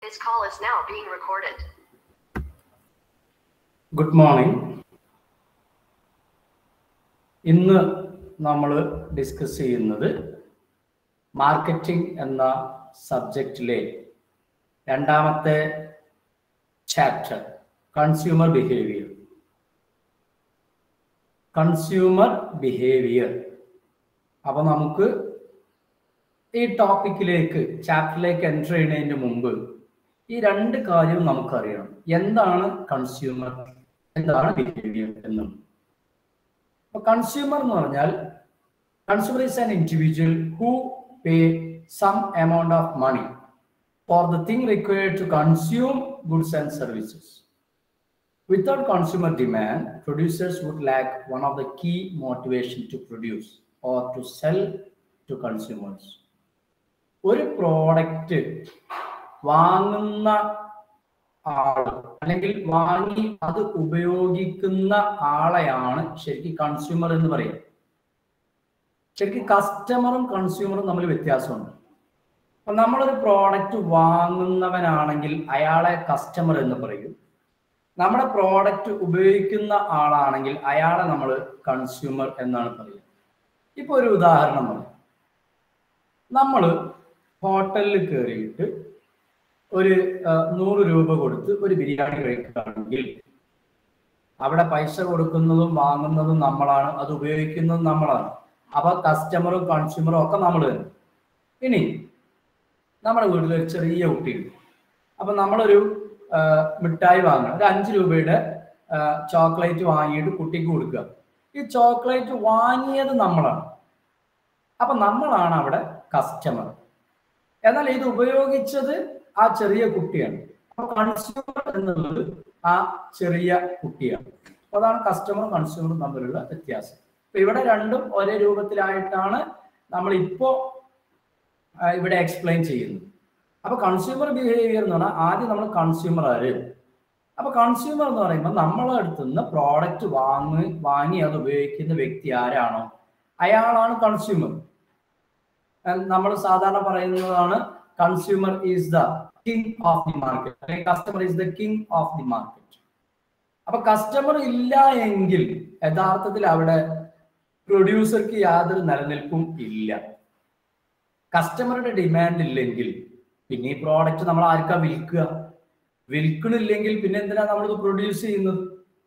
This call is now being recorded. Good morning. ഇന്ന് നമ്മൾ discuss ചെയ്യുന്നത് മാർക്കറ്റിംഗ് എന്ന സബ്ജക്റ്റിലെ രണ്ടാമത്തെ chapter consumer behaviour. Consumer behaviour. അപ്പോൾ നമുക്ക് ഈ ടോപ്പിക്കിലേക്ക് ചാപ്റ്ററിലേക്ക് എൻ്റർ ചെയ്യുന്നതിന് മുമ്പ് ഈ രണ്ട് കാര്യവും നമുക്കറിയണം. എന്താണ് കൺസ്യൂമർ, എന്താണ് ബിഹേവിയർ എന്നും. അപ്പോൾ കൺസ്യൂമർ എന്ന് പറഞ്ഞാൽ consumer is an individual who pay some amount of money for the thing required to consume goods and services. Without consumer demand, producers would lack one of the key motivation to produce or to sell to consumers. ഒരു product വാങ്ങുന്ന ആൾ അല്ലെങ്കിൽ വാങ്ങി അത് ഉപയോഗിക്കുന്ന ആളെയാണ് ശരിക്കും consumer എന്ന് പറയുന്നത്. ശരിക്കും കസ്റ്റമറും കൺസ്യൂമറും തമ്മിൽ വ്യത്യാസമുണ്ട്. അപ്പൊ നമ്മളൊരു പ്രോഡക്റ്റ് വാങ്ങുന്നവനാണെങ്കിൽ അയാളെ കസ്റ്റമർ എന്ന് പറയും. നമ്മുടെ പ്രോഡക്റ്റ് ഉപയോഗിക്കുന്ന ആളാണെങ്കിൽ അയാളെ നമ്മൾ കൺസ്യൂമർ എന്നാണ് പറയുക. ഇപ്പൊ ഒരു ഉദാഹരണം പറയാം. നമ്മൾ ഹോട്ടലിൽ കയറിയിട്ട് ഒരു 100 രൂപ കൊടുത്ത് ഒരു ബിരിയാണി കഴിക്കുകയാണെങ്കിൽ അവിടെ പൈസ കൊടുക്കുന്നതും വാങ്ങുന്നതും നമ്മളാണ്, അത് ഉപയോഗിക്കുന്നതും നമ്മളാണ്. അപ്പൊ കസ്റ്റമറും കൺസ്യൂമറും ഒക്കെ നമ്മൾ തന്നെ. ഇനി നമ്മുടെ വീട്ടിലൊരു ചെറിയ കുട്ടിയുണ്ട്. അപ്പൊ നമ്മളൊരു മിഠായി വാങ്ങുക, ഒരു 5 രൂപയുടെ ചോക്ലേറ്റ് വാങ്ങിയിട്ട് കുട്ടിക്ക് കൊടുക്കുക. ഈ ചോക്ലേറ്റ് വാങ്ങിയത് നമ്മളാണ്. അപ്പൊ നമ്മളാണ് അവിടെ കസ്റ്റമർ. എന്നാൽ ഇത് ഉപയോഗിച്ചത് ആ ചെറിയ കുട്ടിയാണ്. അപ്പൊ കൺസ്യൂമർ എന്നുള്ളത് ആ ചെറിയ കുട്ടിയാണ്. അപ്പൊ അതാണ് കസ്റ്റമറും കൺസ്യൂമറും തമ്മിലുള്ള വ്യത്യാസം. അപ്പൊ ഇവിടെ രണ്ടും ഒരേ രൂപത്തിലായിട്ടാണ് നമ്മൾ ഇപ്പോ ഇവിടെ എക്സ്പ്ലെയിൻ ചെയ്യുന്നത്. അപ്പൊ കൺസ്യൂമർ ബിഹേവിയർ എന്ന് പറഞ്ഞാൽ ആദ്യം നമ്മൾ കൺസ്യൂമർ ആര്. അപ്പൊ കൺസ്യൂമർ എന്ന് പറയുമ്പോൾ നമ്മളെ അടുത്ത് നിന്ന് പ്രോഡക്റ്റ് വാങ്ങി അത് ഉപയോഗിക്കുന്ന വ്യക്തി ആരാണോ അയാളാണ് കൺസ്യൂമർ. നമ്മൾ സാധാരണ പറയുന്നതാണ് consumer is the king of the market, അല്ലെങ്കിൽ customer is the king of the market. അപ്പൊ കസ്റ്റമർ ഇല്ല എങ്കിൽ യഥാർത്ഥത്തിൽ അവിടെ പ്രൊഡ്യൂസർക്ക് യാതൊരു നിലനിൽപ്പും ഇല്ല. കസ്റ്റമറുടെ ഡിമാൻഡ് ഇല്ലെങ്കിൽ പിന്നെ ഈ പ്രോഡക്റ്റ് നമ്മൾ ആർക്കാ വിൽക്കുക? വിൽക്കണില്ലെങ്കിൽ പിന്നെ എന്തിനാ നമ്മളിത് പ്രൊഡ്യൂസ് ചെയ്യുന്നത്?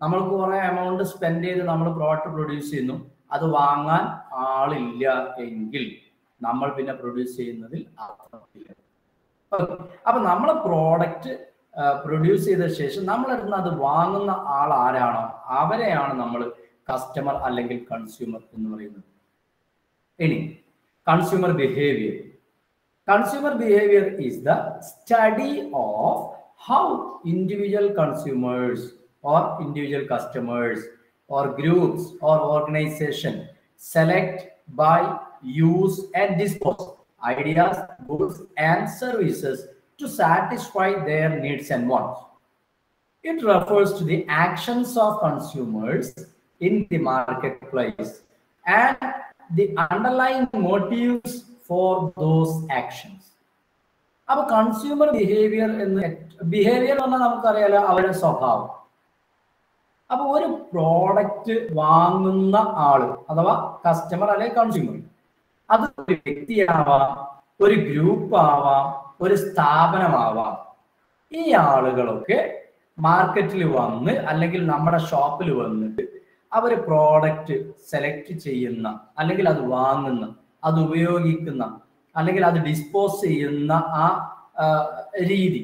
നമ്മൾ കുറെ എമൗണ്ട് സ്പെൻഡ് ചെയ്ത് നമ്മൾ പ്രോഡക്റ്റ് പ്രൊഡ്യൂസ് ചെയ്യുന്നു, അത് വാങ്ങാൻ ആളില്ല എങ്കിൽ നമ്മൾ പിന്നെ പ്രൊഡ്യൂസ് ചെയ്യുന്നതിൽ അർത്ഥമില്ല. അപ്പൊ നമ്മളെ പ്രോഡക്റ്റ് പ്രൊഡ്യൂസ് ചെയ്ത ശേഷം നമ്മളെടുത്ത് അത് വാങ്ങുന്ന ആൾ ആരാണോ അവരെയാണ് നമ്മൾ കസ്റ്റമർ അല്ലെങ്കിൽ കൺസ്യൂമർ എന്ന് പറയുന്നത്. ഇനി consumer behaviour. Consumer behavior is the study of how individual consumers or individual customers or groups or organization select, buy, use and dispose ideas, goods and services to satisfy their needs and wants. It refers to the actions of consumers in the marketplace and the underlying motives for those actions. അപ്പൊ consumer behaviour behaviour പറഞ്ഞാൽ നമുക്കറിയാലോ അവരുടെ സ്വഭാവം. അപ്പൊ ഒരു product വാങ്ങുന്ന ആള് അഥവാ കസ്റ്റമർ അല്ലെങ്കിൽ കൺസ്യൂമർ, അത് ഒരു വ്യക്തിയാവാം, ഒരു ഗ്രൂപ്പ് ആവാം, ഒരു സ്ഥാപനമാവാം. ഈ ആളുകളൊക്കെ മാർക്കറ്റിൽ വന്ന് അല്ലെങ്കിൽ നമ്മുടെ ഷോപ്പിൽ വന്നിട്ട് അവർ പ്രോഡക്റ്റ് സെലക്ട് ചെയ്യുന്ന അല്ലെങ്കിൽ അത് വാങ്ങുന്ന, അത് ഉപയോഗിക്കുന്ന അല്ലെങ്കിൽ അത് ഡിസ്പോസ് ചെയ്യുന്ന ആ രീതി.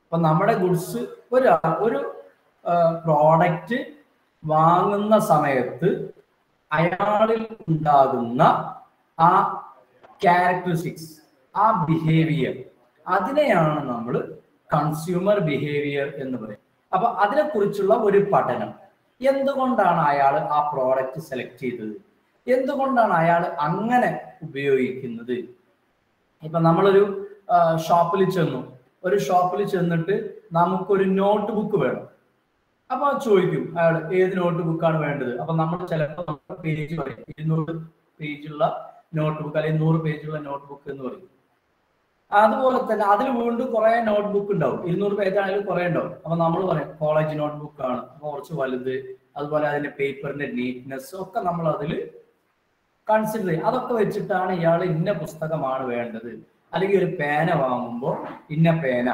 അപ്പൊ നമ്മുടെ ഗുഡ്സ് ഒരു പ്രോഡക്റ്റ് വാങ്ങുന്ന സമയത്ത് അയാളിൽ ഉണ്ടാകുന്ന ആ ക്യാരക്ടറിസ്റ്റിക്സ്, ആ ബിഹേവിയർ, അതിനെയാണ് നമ്മൾ കൺസ്യൂമർ ബിഹേവിയർ എന്ന് പറയും. അപ്പൊ അതിനെക്കുറിച്ചുള്ള ഒരു പഠനം. എന്തുകൊണ്ടാണ് അയാൾ ആ പ്രോഡക്റ്റ് സെലക്ട് ചെയ്തത്, എന്തുകൊണ്ടാണ് അയാൾ അങ്ങനെ ഉപയോഗിക്കുന്നത്. ഇപ്പൊ നമ്മളൊരു ഷോപ്പിൽ ചെന്നിട്ട് നമുക്കൊരു നോട്ട് ബുക്ക് വേണം. അപ്പൊ ചോദിക്കും അയാൾ ഏത് നോട്ട് ബുക്കാണ് വേണ്ടത്. അപ്പൊ നമ്മൾ ചിലപ്പോൾ പേജ് പറയും 200 പേജുള്ള നോട്ട് ബുക്ക് അല്ലെങ്കിൽ 100 പേജുള്ള നോട്ട് ബുക്ക് എന്ന് പറയും. അതുപോലെ തന്നെ അതിൽ വീണ്ടും കുറെ നോട്ട്ബുക്ക് ഉണ്ടാവും, 200 പേജാണെങ്കിലും കുറെ ഉണ്ടാവും. അപ്പൊ നമ്മൾ പറയും കോളേജ് നോട്ട്ബുക്ക് ആണ്, അപ്പൊ കുറച്ച് വലുത്, അതുപോലെ അതിന്റെ പേപ്പറിന്റെ നീറ്റ്നെസ് ഒക്കെ നമ്മൾ അതിൽ കൺസിഡർ ചെയ്യും. അതൊക്കെ വെച്ചിട്ടാണ് ഇയാൾ ഇന്ന പുസ്തകമാണ് വേണ്ടത്, അല്ലെങ്കിൽ ഒരു പേന വാങ്ങുമ്പോൾ ഇന്ന പേന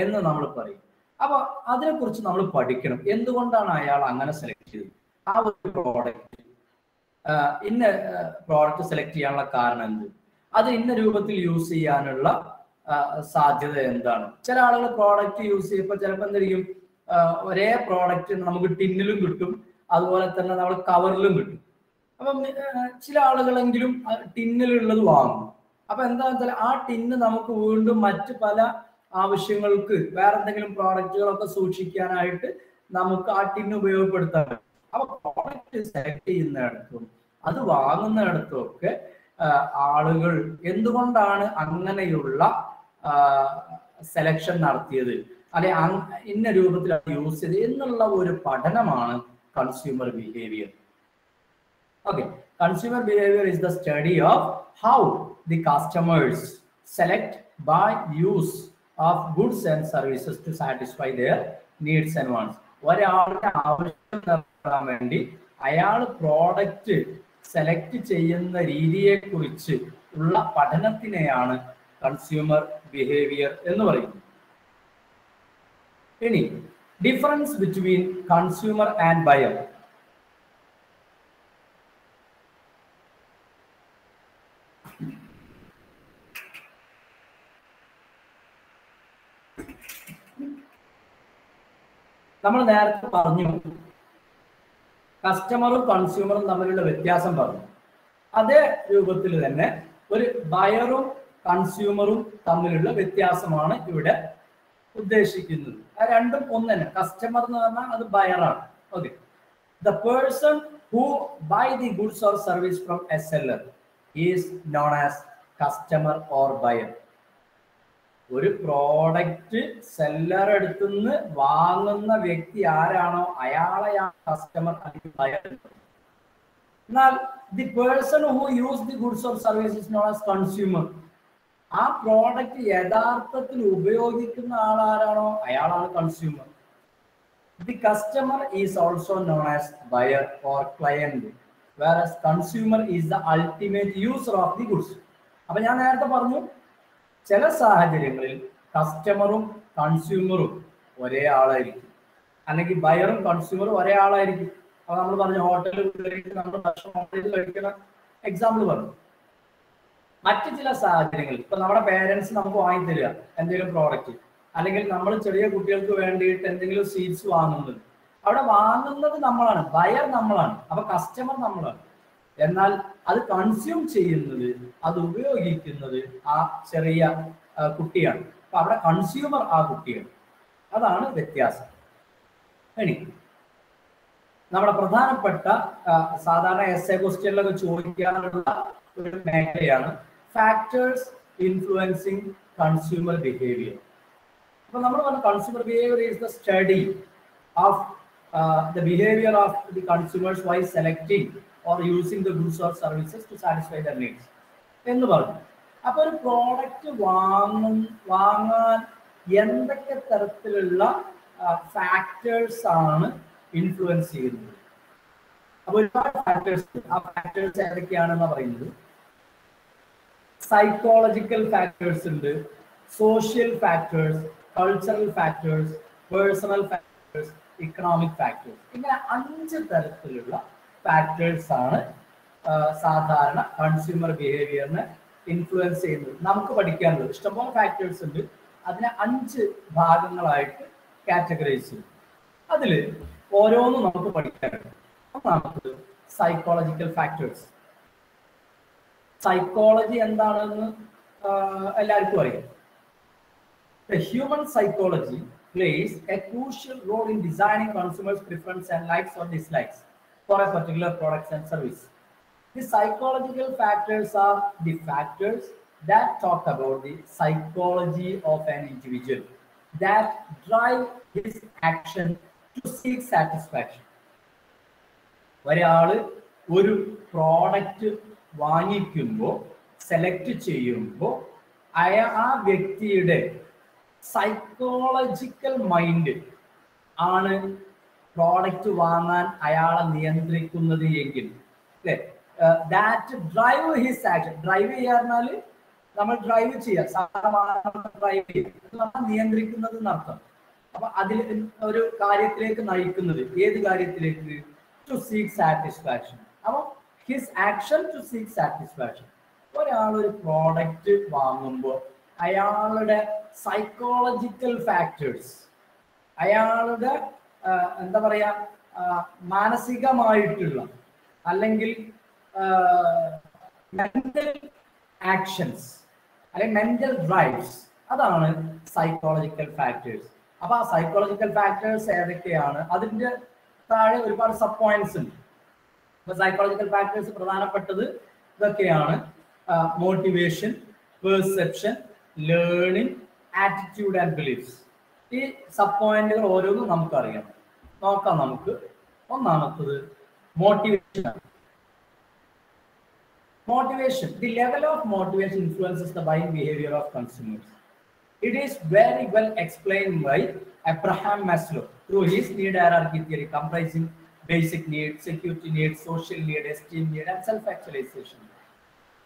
എന്ന് നമ്മൾ പറയും. അപ്പൊ അതിനെക്കുറിച്ച് നമ്മൾ പഠിക്കണം. എന്തുകൊണ്ടാണ് അയാൾ അങ്ങനെ സെലക്ട് ചെയ്തത്, ആ ഒരു പ്രോഡക്റ്റ് ഇന്ന പ്രോഡക്റ്റ് സെലക്ട് ചെയ്യാനുള്ള കാരണം എന്ത്, അത് ഇന്ന രൂപത്തിൽ യൂസ് ചെയ്യാനുള്ള സാധ്യത എന്താണ്. ചില ആളുകൾ പ്രോഡക്റ്റ് യൂസ് ചെയ്യുമ്പോൾ ചിലപ്പോൾ എന്തായിരിക്കും, ഒരേ പ്രോഡക്റ്റ് നമുക്ക് ടിന്നിലും കിട്ടും, അതുപോലെ തന്നെ നമ്മൾ കവറിലും കിട്ടും. അപ്പം ചില ആളുകളെങ്കിലും ടിന്നിലുള്ളത് വാങ്ങും. അപ്പൊ എന്താണെന്ന് വെച്ചാൽ ആ ടിന്ന് നമുക്ക് വീണ്ടും മറ്റ് പല ആവശ്യങ്ങൾക്ക് വേറെ എന്തെങ്കിലും പ്രോഡക്റ്റുകളൊക്കെ സൂക്ഷിക്കാനായിട്ട് നമുക്ക് ആ ടിന്ന് ഉപയോഗപ്പെടുത്താൻ. അപ്പൊ പ്രോഡക്റ്റ് സെലക്ട് ചെയ്യുന്നിടത്തും അത് വാങ്ങുന്നിടത്തും ഒക്കെ ആളുകൾ എന്തുകൊണ്ടാണ് അങ്ങനെയുള്ള സെലക്ഷൻ നടത്തിയത്, അല്ലെ ഇന്ന രൂപത്തിൽ യൂസ് ചെയ്ത് എന്നുള്ള ഒരു പഠനമാണ് consumer behaviour. Okay, consumer behavior is the study of how the customers select, buy, use of goods and services to satisfy their needs and wants. ഒരാളുടെ ആവശ്യം നടത്താൻ വേണ്ടി അയാൾ പ്രോഡക്റ്റ് സെലക്ട് ചെയ്യുന്ന രീതിയെ കുറിച്ച് ഉള്ള പഠനത്തിനെയാണ് കൺസ്യൂമർ ബിഹേവിയർ എന്ന് പറയുന്നത്. ഇനി difference between consumer and buyer. നമ്മൾ നേരത്തെ പറഞ്ഞു കസ്റ്റമറും കൺസ്യൂമറും തമ്മിലുള്ള വ്യത്യാസം പറഞ്ഞു. അതേ രൂപത്തിൽ തന്നെ ഒരു ബയറും കൺസ്യൂമറും തമ്മിലുള്ള വ്യത്യാസമാണ് ഇവിടെ ഉദ്ദേശിക്കുന്നത്. ആ രണ്ടും ഒന്ന് തന്നെ. കസ്റ്റമർ എന്ന് പറഞ്ഞാൽ അത് ബയറാണ്. Okay, the person who buy the goods or service from a seller is known as customer or buyer. ഒരു പ്രോഡക്റ്റ് സെല്ലർ അടുത്തുനിന്ന് വാങ്ങുന്ന വ്യക്തി ആരാണോ അയാളെയാണ് കസ്റ്റമർ അല്ലെങ്കിൽ ബയർ. എന്നാൽ the person who use the goods or services known as consumer. ആ product യഥാർത്ഥത്തിൽ ഉപയോഗിക്കുന്ന ആളാരാണോ അയാളാണ് consumer. The customer is also known as buyer or client, whereas consumer is the ultimate user of the goods. അപ്പൊ ഞാൻ നേരത്തെ പറഞ്ഞു ചില സാഹചര്യങ്ങളിൽ കസ്റ്റമറും കൺസ്യൂമറും ഒരേ ആളായിരിക്കും, അല്ലെങ്കിൽ ബയറും കൺസ്യൂമറും ഒരേ ആളായിരിക്കും. അപ്പൊ നമ്മൾ പറഞ്ഞു ഹോട്ടലിൽ നമ്മൾ ഭക്ഷണം ഓർഡർ കഴിക്കുന്ന എക്സാമ്പിൾ പറഞ്ഞു. മറ്റു ചില സാഹചര്യങ്ങളിൽ ഇപ്പൊ നമ്മുടെ പേരൻസ് നമുക്ക് വാങ്ങി തരിക എന്തെങ്കിലും പ്രോഡക്റ്റ്, അല്ലെങ്കിൽ നമ്മൾ ചെറിയ കുട്ടികൾക്ക് വേണ്ടിയിട്ട് എന്തെങ്കിലും സീറ്റ്സ് വാങ്ങുന്നത്, അവിടെ വാങ്ങുന്നത് നമ്മളാണ്, ബയർ നമ്മളാണ്, അപ്പൊ കസ്റ്റമർ നമ്മളാണ്. എന്നാൽ അത് കൺസ്യൂം ചെയ്യുന്നത്, അത് ഉപയോഗിക്കുന്നത് ആ ചെറിയ കുട്ടിയാണ്. അപ്പൊ അവിടെ കൺസ്യൂമർ ആ കുട്ടിയാണ്. അതാണ് വ്യത്യാസം. ഇനി നമ്മുടെ പ്രധാനപ്പെട്ട സാധാരണ എസ്എ ക്വസ്റ്റ്യനിലൊക്കെ ചോദിക്കാനുള്ള ഒരു മേഖലയാണ് ഫാക്ടേഴ്സ് ഇൻഫ്ലുവൻസിങ് കൺസ്യൂമർ ബിഹേവിയർ. അപ്പൊ നമ്മൾ പറഞ്ഞ consumer behaviour is the study of the behavior of the consumers while selecting or using the goods or services to satisfy their needs എന്ന് പറഞ്ഞു. അപ്പൊ ഒരു പ്രോഡക്റ്റ് വാങ്ങാൻ എന്തൊക്കെ തരത്തിലുള്ള ഫാക്ടേഴ്സ് ആണ് ഇൻഫ്ലുവൻസ് ചെയ്യുന്നത്. അപ്പൊ ഒരുപാട് ഫാക്ടേഴ്സ്. ആ ഫാക്ടേഴ്സ് ഏതൊക്കെയാണെന്ന് പറയുന്നത് സൈക്കോളജിക്കൽ ഫാക്ടേഴ്സ് ഉണ്ട്, social factors, cultural factors, personal factors, economic factors. ഇങ്ങനെ 5 തരത്തിലുള്ള ഫാക്ടേഴ്സ് ആണ് സാധാരണ കൺസ്യൂമർ ബിഹേവിയറിനെ ഇൻഫ്ലുവൻസ് ചെയ്യുന്നത്. നമുക്ക് പഠിക്കാനുള്ളത് ഇഷ്ടംപോലെ ഫാക്ടേഴ്സ് ഉണ്ട്. അതിനെ 5 ഭാഗങ്ങളായിട്ട് കാറ്റഗറൈസ് ചെയ്യും. അതിൽ ഓരോന്നും നമുക്ക് പഠിക്കാനുണ്ട്. ഒന്നാമത് സൈക്കോളജിക്കൽ ഫാക്ടേഴ്സ്. സൈക്കോളജി എന്താണെന്ന് എല്ലാവർക്കും അറിയാം. The human psychology plays a crucial role in designing consumers' preference and likes or dislikes for a particular product and service. The psychological factors are the factors that talk about the psychology of an individual that drive his action to seek satisfaction. ഒരാള് ഒരു product വാങ്ങിക്കുമ്പോൾ, select ചെയ്യുമ്പോൾ ആ വ്യക്തിയുടെ psychological mind ആണ് product വാങ്ങാൻ അയാളെ നിയന്ത്രിക്കുന്നത് എങ്കിൽ അല്ലെ, that drive his action. Drive ചെയ്യാൽ നമ്മൾ ഡ്രൈവ് ചെയ്യുക, ഡ്രൈവ് ചെയ്യുക നിയന്ത്രിക്കുന്നത് എന്നർത്ഥം. അപ്പൊ അതിൽ ഒരു കാര്യത്തിലേക്ക് നയിക്കുന്നത്, ഏത് കാര്യത്തിലേക്ക്? To seek satisfaction. അപ്പൊ his action to seek satisfaction. ഒരാൾ ഒരു പ്രോഡക്റ്റ് വാങ്ങുമ്പോൾ അയാളുടെ സൈക്കോളജിക്കൽ ഫാക്ടേഴ്സ്, അയാളുടെ എന്താ പറയാ, മാനസികമായിട്ടുള്ള അല്ലെങ്കിൽ മെന്റൽ ആക്ഷൻസ് അല്ലെങ്കിൽ മെന്റൽ ഡ്രൈവ്സ്, അതാണ് സൈക്കോളജിക്കൽ ഫാക്ടേഴ്സ്. അപ്പൊ ആ സൈക്കോളജിക്കൽ ഫാക്ടേഴ്സ് ഏതൊക്കെയാണ്? അതിന്റെ താഴെ ഒരുപാട് സബ് പോയിന്റ്സ് ഉണ്ട്. അപ്പൊ സൈക്കോളജിക്കൽ ഫാക്ടേഴ്സ് പ്രധാനപ്പെട്ടത് ഇതൊക്കെയാണ്: motivation, perception, learning, attitude and beliefs. ഈ സബ് പോയിന്റുകൾ ഓരോന്നും നമുക്കറിയാം. നോക്കാം നമുക്ക്. ഒന്നാമത്തത് motivation. Motivation. The level of motivation influences the buying behavior of consumers. It is very well explained by Abraham Maslow through his need hierarchy theory, comprising basic needs, security needs, social need, esteem need, and self-actualization.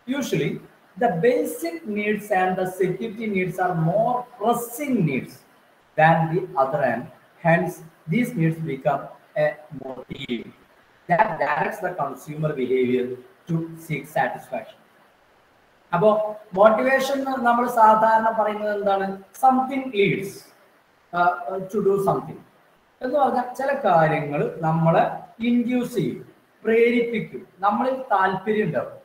Usually, the basic needs and the security needs are more pressing needs than the other end. Hence, these needs become a motive that directs the consumer behavior to seek satisfaction. അപ്പോൾ motivation നമ്മൾ സാധാരണ പറയുന്നത് എന്താണ്? Something leads to do something എന്ന് പറഞ്ഞാൽ ചില കാര്യങ്ങൾ നമ്മളെ ഇൻഡ്യൂസ് ചെയ്യും, പ്രേരിപ്പിക്കും, നമ്മളിൽ താല്പര്യം ഉണ്ടാവും.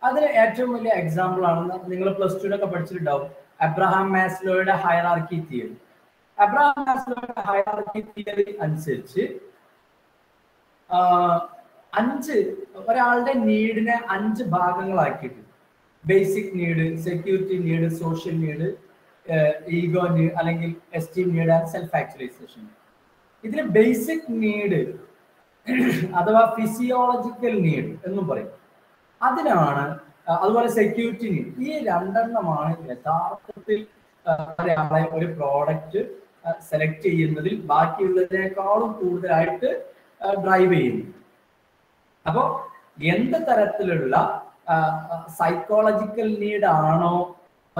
അതിന് ഏറ്റവും വലിയ എക്സാമ്പിൾ ആണ്, നിങ്ങൾ പ്ലസ് ടുവിനൊക്കെ പഠിച്ചിട്ടുണ്ടാവും, അബ്രഹാം മാസ്ലോയുടെ ഹയറാർക്കി തിയറി. അബ്രഹാം മാസ്ലോയുടെ ഹയറാർക്കി തിയറി അനുസരിച്ച് ഒരാളുടെ നീഡിനെ 5 ഭാഗങ്ങളാക്കിയിട്ട്, basic need, security need, social need, ego need അല്ലെങ്കിൽ esteem need and self actualisation. ഇതിൽ ബേസിക് നീഡ് അഥവാ ഫിസിയോളജിക്കൽ നീഡ് എന്നും പറയും. അതിനാണ്, അതുപോലെ സെക്യൂരിറ്റി നീഡ്. ഈ 2 യഥാർത്ഥത്തിൽ ഒരാളെ ഒരു പ്രോഡക്റ്റ് സെലക്ട് ചെയ്യുന്നതിൽ ബാക്കിയുള്ളതിനേക്കാളും കൂടുതലായിട്ട് ഡ്രൈവ് ചെയ്യുന്നു. അപ്പോൾ എന്ത് തരത്തിലുള്ള സൈക്കോളജിക്കൽ നീഡ് ആണോ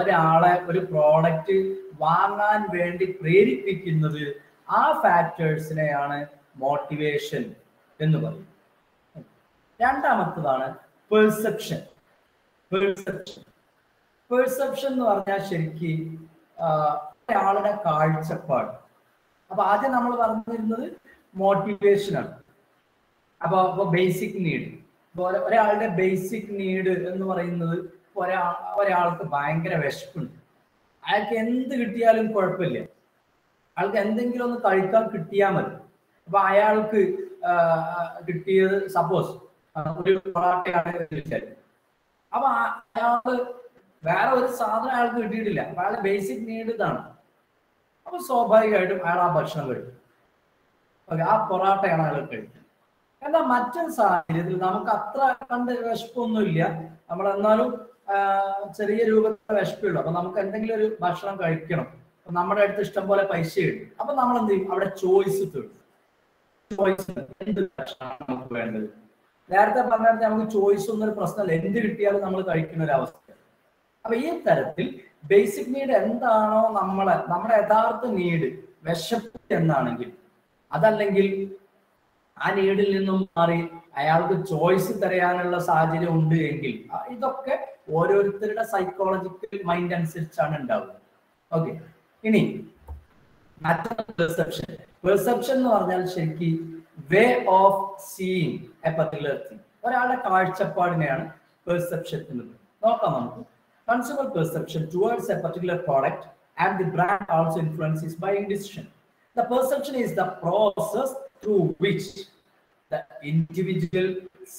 ഒരാളെ ഒരു പ്രോഡക്റ്റ് വാങ്ങാൻ വേണ്ടി പ്രേരിപ്പിക്കുന്നത്, ആ ഫാക്ടേഴ്സിനെയാണ് മോട്ടിവേഷൻ എന്ന് പറയും. രണ്ടാമത്തതാണ് പെർസെപ്ഷൻ. പെർസെപ്ഷൻ എന്ന് പറഞ്ഞാൽ ശരിക്കും ഒരാളുടെ കാഴ്ചപ്പാട്. അപ്പൊ ആദ്യം നമ്മൾ പറഞ്ഞിരുന്നത് മോട്ടിവേഷനാണ്. അപ്പൊ ബേസിക് നീഡ്, ഒരാളുടെ ബേസിക് നീഡ് എന്ന് പറയുന്നത്, ഒരാൾക്ക് ഭയങ്കര വിശപ്പുണ്ട്, അയാൾക്ക് എന്ത് കിട്ടിയാലും കുഴപ്പമില്ല, അയാൾക്ക് എന്തെങ്കിലും ഒന്ന് കഴിക്കാൻ കിട്ടിയാൽ മതി. അപ്പൊ അയാൾക്ക് കിട്ടിയത് സപ്പോസ് ഒരു പൊറാട്ടയാണ് കഴിച്ചാൽ, അപ്പൊ അയാൾക്ക് വേറെ ഒരു സാധനം അയാൾക്ക് കിട്ടിയിട്ടില്ല, അപ്പൊ അയാളുടെ ബേസിക് നീഡ് ഇതാണ്. അപ്പൊ സ്വാഭാവികമായിട്ടും അയാൾ ആ ഭക്ഷണം കഴിക്കും, ആ പൊറാട്ടയാണ് അയാൾ കഴിക്കുന്നത്. എന്നാൽ മറ്റൊരു സാഹചര്യത്തിൽ നമുക്ക് അത്ര കണ്ട് വിശപ്പൊന്നുമില്ല, നമ്മൾ എന്നാലും ചെറിയ രൂപത്തിൽ വിശപ്പുള്ളൂ, അപ്പൊ നമുക്ക് എന്തെങ്കിലും ഒരു ഭക്ഷണം കഴിക്കണം, നമ്മുടെ അടുത്ത് ഇഷ്ടം പോലെ പൈസ കിട്ടും. അപ്പൊ നമ്മൾ എന്ത് ചെയ്യും? അവിടെ ചോയ്സ് തരും. ചോയ്സ്, എന്ത് ഭക്ഷണമാണ് നമുക്ക് വേണ്ടത്? നേരത്തെ പറഞ്ഞാൽ നമുക്ക് ചോയ്സ് ഒന്നും ഒരു പ്രശ്നമല്ല, എന്ത് കിട്ടിയാലും നമ്മൾ കഴിക്കുന്ന ഒരു അവസ്ഥ. അപ്പൊ ഈ തരത്തിൽ ബേസിക് നീഡ് എന്താണോ നമ്മുടെ യഥാർത്ഥ നീഡ്, വിശപ്പ് എന്നാണെങ്കിൽ, അതല്ലെങ്കിൽ ആ നീഡിൽ നിന്നും മാറി അയാൾക്ക് ചോയ്സ് തരാനുള്ള സാഹചര്യം ഉണ്ട് എങ്കിൽ, ഇതൊക്കെ ഓരോരുത്തരുടെ സൈക്കോളജിക്കൽ മൈൻഡ് അനുസരിച്ചാണ് ഉണ്ടാവുന്നത്. ഓക്കെ, ഇനി മറ്റൊരു പെർസെപ്ഷൻ. പെർസെപ്ഷൻ എന്ന് പറഞ്ഞാൽ ശരിക്കും way of seeing A particular thing, ഒരാളുടെ കാഴ്ചപ്പാടിനെയാണ് പെർസെപ്ഷൻ എന്ന് പറയുന്നത്. നോക്കാം നമുക്ക്. Consumer perception towards A particular product and the brand also influences buying decision. The perception is the process through which the individual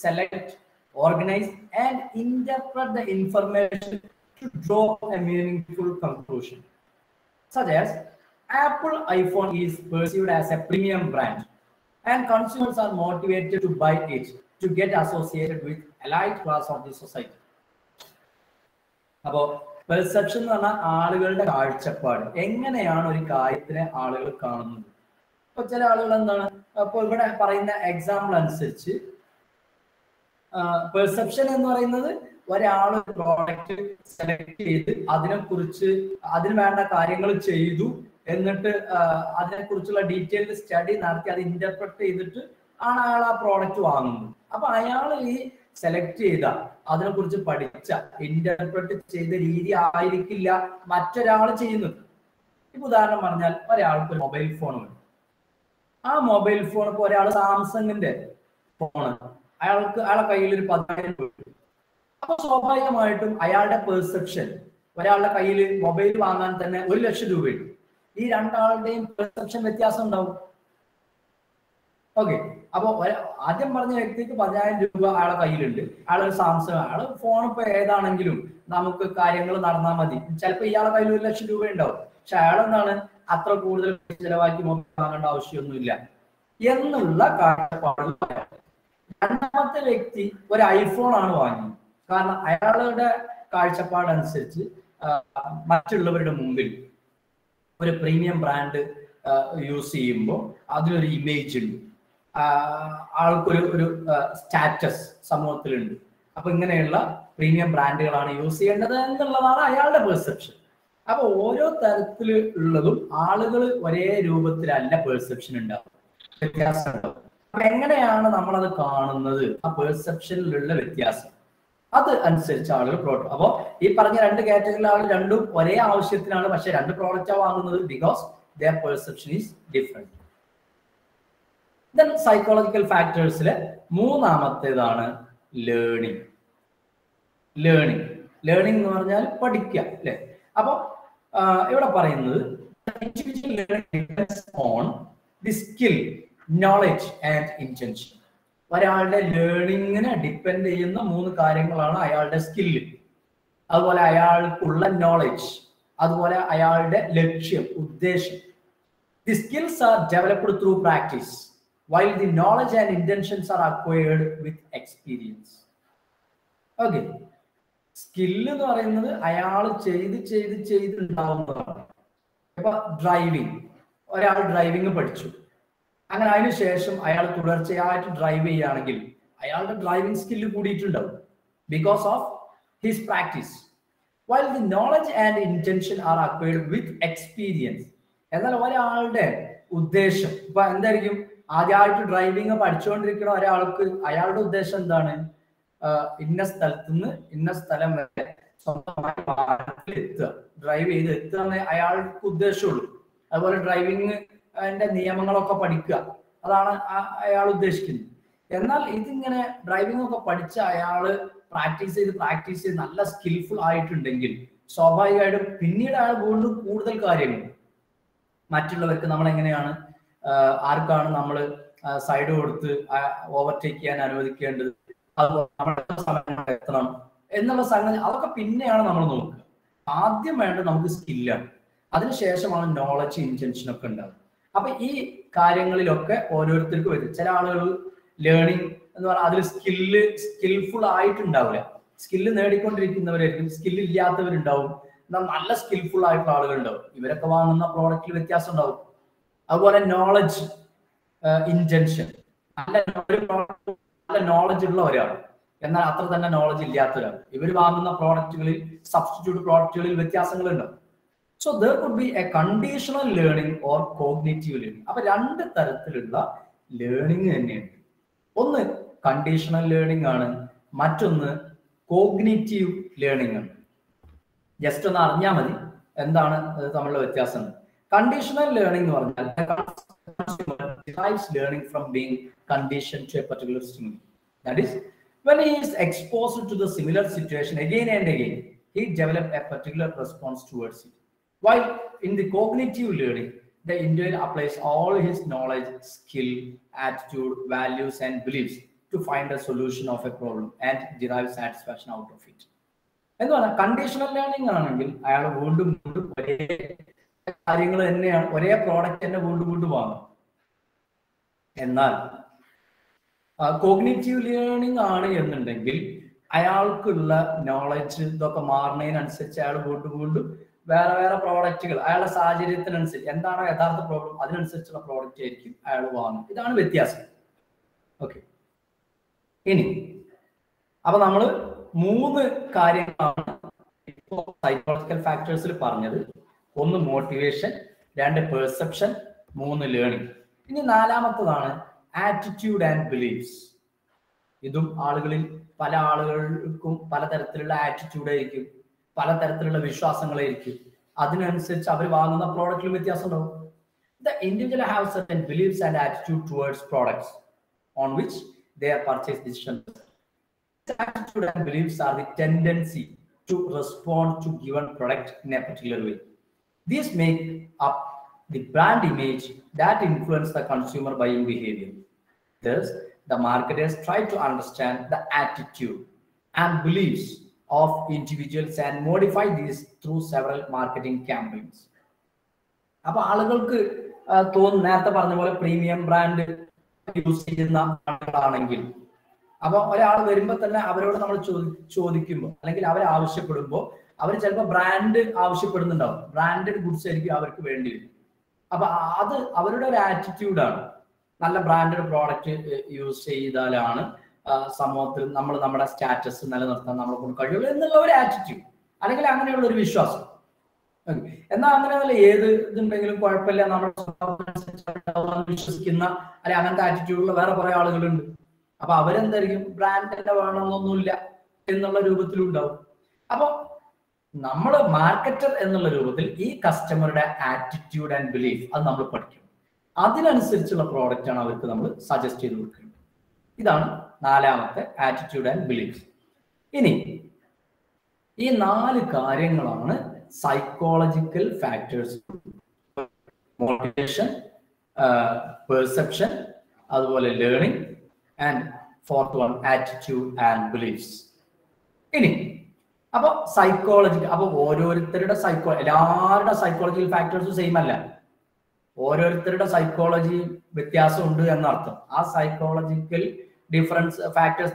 select, organize, and interpret the information to draw a meaningful conclusion. Such as Apple iPhone is perceived as a premium brand, and consumers are motivated to buy it to get associated with elite class of the society. അപ്പോൾ perception എന്ന് പറഞ്ഞാൽ ആളുകളുടെ കാഴ്ചപ്പാട്, എങ്ങനെയാണ് ഒരു കാര്യത്തിനെ ആളുകൾ കാണുന്നത്. ഇപ്പൊ ചില ആളുകൾ എന്താണ്, അപ്പൊ ഇവിടെ പറയുന്ന എക്സാമ്പിൾ അനുസരിച്ച് പെർസെപ്ഷൻ എന്ന് പറയുന്നത് ഒരാൾ പ്രോഡക്റ്റ് സെലക്ട് ചെയ്ത് അതിനെക്കുറിച്ച് അതിന് വേണ്ട കാര്യങ്ങൾ ചെയ്തു, എന്നിട്ട് അതിനെക്കുറിച്ചുള്ള ഡീറ്റെയിൽഡ് സ്റ്റഡി നടത്തി അത് ഇന്റർപ്രറ്റ് ചെയ്തിട്ട് ആണ് അയാൾ ആ പ്രോഡക്റ്റ് വാങ്ങുന്നത്. അപ്പൊ അയാൾ ഈ സെലക്ട് ചെയ്ത അതിനെക്കുറിച്ച് പഠിച്ച ഇന്റർപ്രറ്റ് ചെയ്ത രീതി ആയിരിക്കില്ല മറ്റൊരാൾ ചെയ്യുന്നത്. ഇപ്പൊ ഉദാഹരണം പറഞ്ഞാൽ ഒരാൾക്ക് ഒരു മൊബൈൽ ഫോൺ വേണം. ആ മൊബൈൽ ഫോൺ ഇപ്പൊ ഒരാൾ സാംസങ്ങിന്റെ ഫോണ് അയാളുടെ കയ്യിൽ ഒരു 10,000 രൂപ. അപ്പൊ സ്വാഭാവികമായിട്ടും അയാളുടെ പെർസെപ്ഷൻ, ഒരാളുടെ കയ്യിൽ മൊബൈൽ വാങ്ങാൻ തന്നെ 1,00,000 രൂപയുണ്ട്. ഈ രണ്ടാളുടെയും പെർസെപ്ഷൻ വ്യത്യാസം ഉണ്ടാവും. ഓക്കെ, അപ്പൊ ആദ്യം പറഞ്ഞ വ്യക്തിക്ക് 10,000 രൂപ അയാളെ കയ്യിലുണ്ട്, അയാളൊരു സാംസങ്, അയാള് ഫോൺ ഇപ്പൊ ഏതാണെങ്കിലും നമുക്ക് കാര്യങ്ങൾ നടന്നാൽ മതി. ചിലപ്പോ ഇയാളെ കയ്യിൽ 1,00,000 രൂപ ഉണ്ടാവും, പക്ഷെ അയാളെന്താണ് അത്ര കൂടുതൽ ചിലവാക്കി മൊബൈൽ വാങ്ങേണ്ട ആവശ്യമൊന്നുമില്ല എന്നുള്ള കാഴ്ചപ്പാട്. രണ്ടാമത്തെ വ്യക്തി ഒരു ഐഫോൺ ആണ് വാങ്ങിയത്. കാരണം അയാളുടെ കാഴ്ചപ്പാടനുസരിച്ച് മറ്റുള്ളവരുടെ മുമ്പിൽ ഒരു പ്രീമിയം ബ്രാൻഡ് യൂസ് ചെയ്യുമ്പോൾ അതിലൊരു ഇമേജ് ഉണ്ട്, ആൾക്കൊരു സ്റ്റാറ്റസ് സമൂഹത്തിലുണ്ട്. അപ്പൊ ഇങ്ങനെയുള്ള പ്രീമിയം ബ്രാൻഡുകളാണ് യൂസ് ചെയ്യേണ്ടത് എന്നുള്ളതാണ് അയാളുടെ പെർസെപ്ഷൻ. അപ്പൊ ഓരോ തരത്തിലുള്ളതും ആളുകൾ ഒരേ രൂപത്തിലല്ല പെർസെപ്ഷൻ ഉണ്ടാവും, വ്യത്യാസം ഉണ്ടാവും. അപ്പൊ എങ്ങനെയാണ് നമ്മളത് കാണുന്നത്, ആ പെർസെപ്ഷനിലുള്ള വ്യത്യാസം അത് അനുസരിച്ച് ആളുകൾ പ്രോഡക്റ്റ്. അപ്പൊ ഈ പറഞ്ഞ രണ്ട് കാറ്റഗറിയിലെ ആളുകൾ രണ്ടും ഒരേ ആവശ്യത്തിനാണ്, പക്ഷെ രണ്ട് പ്രോഡക്റ്റാണ് വാങ്ങുന്നത്. Because their perception is different. Then psychological factorsലെ മൂന്നാമത്തേതാണ് ലേണിംഗ്. ലേണിംഗ് എന്ന് പറഞ്ഞാൽ പഠിക്കുക അല്ലെ. അപ്പൊ ഇവിടെ പറയുന്നത് individual learning depends on the skill, knowledge and intention. ഒരാളുടെ ലേണിങ്ങിനെ ഡിപ്പെൻഡ് ചെയ്യുന്ന മൂന്ന് കാര്യങ്ങളാണ് അയാളുടെ സ്കില്ല്, അതുപോലെ അയാൾക്കുള്ള നോളജ്, അതുപോലെ അയാളുടെ ലക്ഷ്യം, ഉദ്ദേശം. The skills are developed through practice, while the knowledge and intentions are acquired with experience. Okay, skill എന്ന് പറയുന്നത് അയാൾ ചെയ്തുണ്ടാവുന്നതാണ്. ഇപ്പൊ ഡ്രൈവിംഗ്, ഒരാൾ ഡ്രൈവിംഗ് പഠിച്ചു, അങ്ങനെ അതിനുശേഷം അയാൾ തുടർച്ചയായിട്ട് ഡ്രൈവ് ചെയ്യുകയാണെങ്കിൽ അയാളുടെ ഡ്രൈവിംഗ് സ്കില്ല് കൂടിയിട്ടുണ്ടാവും because of his practice. While the knowledge and intention are acquired with experience. എന്നാൽ ഒരാളുടെ ഉദ്ദേശം ഇപ്പൊ എന്തായിരിക്കും, ആദ്യമായിട്ട് ഡ്രൈവിംഗ് പഠിച്ചുകൊണ്ടിരിക്കുന്ന ഒരാൾക്ക് അയാളുടെ ഉദ്ദേശം എന്താണ്, ഇന്ന സ്ഥലത്ത് നിന്ന് ഇന്ന സ്ഥലം വരെ സ്വന്തമായി എത്തുക, ഡ്രൈവ് ചെയ്ത് എത്തുക എന്നേ അയാൾക്ക് ഉദ്ദേശമുള്ളൂ. അതുപോലെ ഡ്രൈവിംഗ് അതിന്റെ നിയമങ്ങളൊക്കെ പഠിക്കുക, അതാണ് അയാൾ ഉദ്ദേശിക്കുന്നത്. എന്നാൽ ഇതിങ്ങനെ ഡ്രൈവിംഗ് ഒക്കെ പഠിച്ച അയാള് പ്രാക്ടീസ് ചെയ്ത് നല്ല സ്കിൽഫുൾ ആയിട്ടുണ്ടെങ്കിൽ സ്വാഭാവികമായിട്ടും പിന്നീട് അയാൾ വീണ്ടും കൂടുതൽ കാര്യങ്ങൾ മറ്റുള്ളവർക്ക് നമ്മൾ എങ്ങനെയാണ്, ആർക്കാണ് നമ്മൾ സൈഡ് കൊടുത്ത് ഓവർടേക്ക് ചെയ്യാൻ അനുവദിക്കേണ്ടത്, അതുപോലെ എത്തണം എന്നുള്ള സംഗതി, അതൊക്കെ പിന്നെയാണ് നമ്മൾ നോക്കുക. ആദ്യം വേണ്ടത് നമുക്ക് സ്കില്ലാണ്, അതിനുശേഷമാണ് നോളജ്, ഇന്റൻഷൻ ഒക്കെ ഉണ്ടാവുക. അപ്പൊ ഈ കാര്യങ്ങളിലൊക്കെ ഓരോരുത്തർക്കും വരും. ചില ആളുകൾ ലേണിംഗ് എന്ന് പറഞ്ഞാൽ അതിൽ സ്കിൽഫുൾ ആയിട്ടുണ്ടാവില്ല, സ്കില്ല് നേടിക്കൊണ്ടിരിക്കുന്നവരായിരിക്കും, സ്കില്ല് ഇല്ലാത്തവരുണ്ടാവും, എന്നാൽ നല്ല സ്കിൽഫുൾ ആയിട്ടുള്ള ആളുകൾ ഉണ്ടാവും. ഇവരൊക്കെ വാങ്ങുന്ന പ്രോഡക്റ്റിൽ വ്യത്യാസം ഉണ്ടാവും. അതുപോലെ നോളജ്, ഇന്റൻഷൻ, നല്ല നോളജ് ഉള്ള ഒരാൾ എന്നാൽ അത്ര തന്നെ നോളജ് ഇല്ലാത്ത ഒരാൾ, ഇവർ വാങ്ങുന്ന പ്രോഡക്റ്റുകളിൽ, സബ്സ്റ്റിറ്റ്യൂട്ട് പ്രോഡക്റ്റുകളിൽ വ്യത്യാസങ്ങൾ ഉണ്ടാവും. So there could be a conditional learning or cognitive learning. അപ്പൊ രണ്ട് തരത്തിലുള്ള ലേണിംഗ് തന്നെയുണ്ട്. ഒന്ന് കണ്ടീഷണൽ ലേണിംഗ് ആണ്, മറ്റൊന്ന് കോഗ്നിറ്റീവ് ലേണിംഗ് ആണ്. ജസ്റ്റ് ഒന്ന് അറിഞ്ഞാൽ മതി എന്താണ് തമ്മിലുള്ള വ്യത്യാസം. കണ്ടീഷണൽ ലേണിംഗ് എന്ന് പറഞ്ഞാൽ learning from being conditioned to a particular stimuli. That is, when he is exposed to the similar situation again and again, he develops a particular response towards it. While in the cognitive learning, the individual applies all his knowledge, skill, attitude, values, and beliefs to find a solution of a problem and derive satisfaction out of it. എന്താണ് conditional learning ആണെങ്കിൽ അയാൾ വീണ്ടും ഒരേ കാര്യങ്ങൾ തന്നെയാണ്, ഒരേ product തന്നെ വീണ്ടും വാങ്ങും. എന്നാൽ കോഗ്നിറ്റീവ് ലേണിംഗ് ആണ് എന്നുണ്ടെങ്കിൽ അയാൾക്കുള്ള നോളജ് ഇതൊക്കെ മാറുന്നതിനനുസരിച്ച് അയാൾ വീണ്ടും വീണ്ടും വേറെ വേറെ പ്രോഡക്റ്റുകൾ അയാളുടെ സാഹചര്യത്തിനനുസരിച്ച് എന്താണോ യഥാർത്ഥ പ്രോബ്ലം അതിനനുസരിച്ചുള്ള പ്രോഡക്റ്റ് ആയിരിക്കും അയാൾ വാങ്ങുന്നത്. ഇതാണ് വ്യത്യാസം. ഓക്കെ, ഇനി അപ്പൊ നമ്മൾ 3 കാര്യങ്ങളാണ് ഇപ്പോൾ സൈക്കോളജിക്കൽ ഫാക്ടേഴ്സിൽ പറഞ്ഞത്. 1 മോട്ടിവേഷൻ, 2 പെർസെപ്ഷൻ, 3 ലേണിംഗ്. ഇനി 4മത്തതാണ് ആറ്റിറ്റ്യൂഡ് ആൻഡ് ബിലീഫ്സ്. ഇതും ആളുകളിൽ പല ആളുകൾക്കും പലതരത്തിലുള്ള ആറ്റിറ്റ്യൂഡ് ആയിരിക്കും, പലതരത്തിലുള്ള വിശ്വാസങ്ങളായിരിക്കും. അതിനനുസരിച്ച് അവർ വാങ്ങുന്ന പ്രോഡക്റ്റിലും വ്യത്യാസം ഉണ്ടാവും. The individual have certain beliefs and attitude towards products on which their purchase decisions. Attitude and beliefs are the tendency to respond to given product in a particular way. These make up the brand image that influence the consumer buying behavior. Thus, the marketers try to understand the attitude and beliefs of individuals and modify these through several marketing campaigns. അപ്പൊ ആളുകൾക്ക് തോന്നുന്നു, നേരത്തെ പറഞ്ഞ പോലെ premium brand use ചെയ്യുന്ന ആളുകളാണെങ്കിൽ, അപ്പൊ ഒരാൾ വരുമ്പോ തന്നെ അവരോട് നമ്മൾ ചോദിക്കുമ്പോൾ അല്ലെങ്കിൽ അവർ ആവശ്യപ്പെടുമ്പോൾ അവർ ചിലപ്പോൾ ബ്രാൻഡ് ആവശ്യപ്പെടുന്നുണ്ടാവും. ബ്രാൻഡഡ് ഗുഡ്സ് ആയിരിക്കും അവർക്ക് വേണ്ടി വരും. അപ്പൊ അത് അവരുടെ ഒരു ആറ്റിറ്റ്യൂഡാണ്. നല്ല ബ്രാൻഡഡ് പ്രോഡക്റ്റ് യൂസ് ചെയ്താലാണ് സമൂഹത്തിൽ നമ്മൾ നമ്മുടെ സ്റ്റാറ്റസ് നിലനിർത്താൻ നമ്മളെ കൊണ്ട് കഴിയുള്ളൂ എന്നുള്ള ഒരു ആറ്റിറ്റ്യൂഡ്, അല്ലെങ്കിൽ അങ്ങനെയുള്ള ഒരു വിശ്വാസം. എന്നാൽ അങ്ങനെയല്ല, ഏത് ഇതുണ്ടെങ്കിലും കുഴപ്പമില്ല, നമ്മുടെ വിശ്വസിക്കുന്ന അല്ലെ അങ്ങനത്തെ ആറ്റിറ്റ്യൂഡുള്ള വേറെ കുറെ ആളുകളുണ്ട്. അപ്പൊ അവരെന്തായിരിക്കും, ബ്രാൻഡ് തന്നെ വേണമെന്നൊന്നുമില്ല എന്നുള്ള രൂപത്തിലുണ്ടാവും. അപ്പൊ നമ്മൾ മാർക്കറ്റർ എന്നുള്ള രൂപത്തിൽ ഈ കസ്റ്റമറുടെ ആറ്റിറ്റ്യൂഡ് ആൻഡ് ബിലീഫ് അത് നമ്മൾ പഠിക്കും. അതിനനുസരിച്ചുള്ള പ്രോഡക്റ്റ് ആണ് അവർക്ക് നമ്മൾ സജസ്റ്റ് ചെയ്ത് കൊടുക്കുന്നത്. ഇതാണ് 4മത്തെ ആറ്റിറ്റ്യൂഡ് ആൻഡ് ബിലീഫ്. ഇനി ഈ 4 കാര്യങ്ങളാണ് സൈക്കോളജിക്കൽ ഫാക്ടേഴ്സ്. മോട്ടിവേഷൻ, പെർസെപ്ഷൻ, അതുപോലെ learning, and 4th one attitude and beliefs. ഇനി അപ്പൊ സൈക്കോളജിക്കൽ, അപ്പൊ ഓരോരുത്തരുടെ എല്ലാവരുടെ സൈക്കോളജിക്കൽ ഫാക്ടേഴ്സും സെയിം അല്ല. ഓരോരുത്തരുടെ സൈക്കോളജി വ്യത്യാസമുണ്ട് എന്നർത്ഥം. ആ സൈക്കോളജിക്കൽ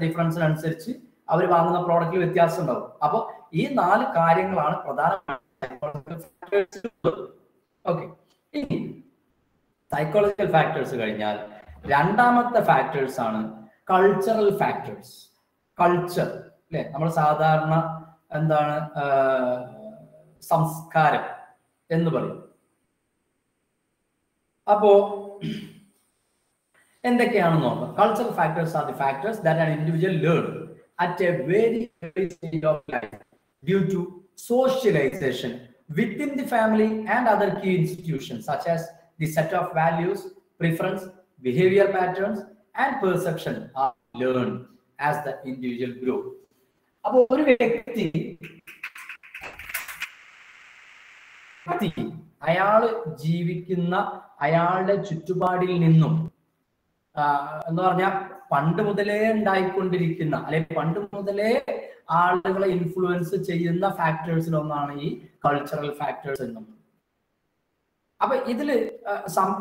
ഡിഫറൻസിനനുസരിച്ച് അവർ വാങ്ങുന്ന പ്രോഡക്റ്റിൽ വ്യത്യാസം ഉണ്ടാവും. അപ്പൊ ഈ 4 കാര്യങ്ങളാണ് പ്രധാനമായും സൈക്കോളജിക്കൽ ഫാക്ടേഴ്സ്. ഓക്കെ, ഇനി സൈക്കോളജിക്കൽ ഫാക്ടേഴ്സ് കഴിഞ്ഞാൽ 2മത്തെ ഫാക്ടേഴ്സ് ആണ് കൾച്ചറൽ ഫാക്ടേഴ്സ്. കൾച്ചർ അല്ലെ, നമ്മൾ സാധാരണ എന്താണ് സംസ്കാരം എന്ന് പറയും. അപ്പോ എന്തൊക്കെയാണെന്ന് നോക്കാം. Cultural factors are the factors that an individual learn at a very early stage of life due to socialization within the family and other key institutions such as the set of values, preference, behavior patterns and perception are learned as the individual grow. അപ്പോൾ ഒരു വ്യക്തി അയാള് ജീവിക്കുന്ന അയാളുടെ ചുറ്റുപാടിൽ നിന്നും എന്ന് പറഞ്ഞാൽ പണ്ട് മുതലേ ഉണ്ടായിക്കൊണ്ടിരിക്കുന്ന അല്ലെങ്കിൽ പണ്ട് മുതലേ ആളുകളെ ഇൻഫ്ലുവൻസ് ചെയ്യുന്ന ഫാക്ടേഴ്സിലൊന്നാണ് ഈ കൾച്ചറൽ ഫാക്ടേഴ്സ് എന്നുള്ളത്. അപ്പൊ ഇതില്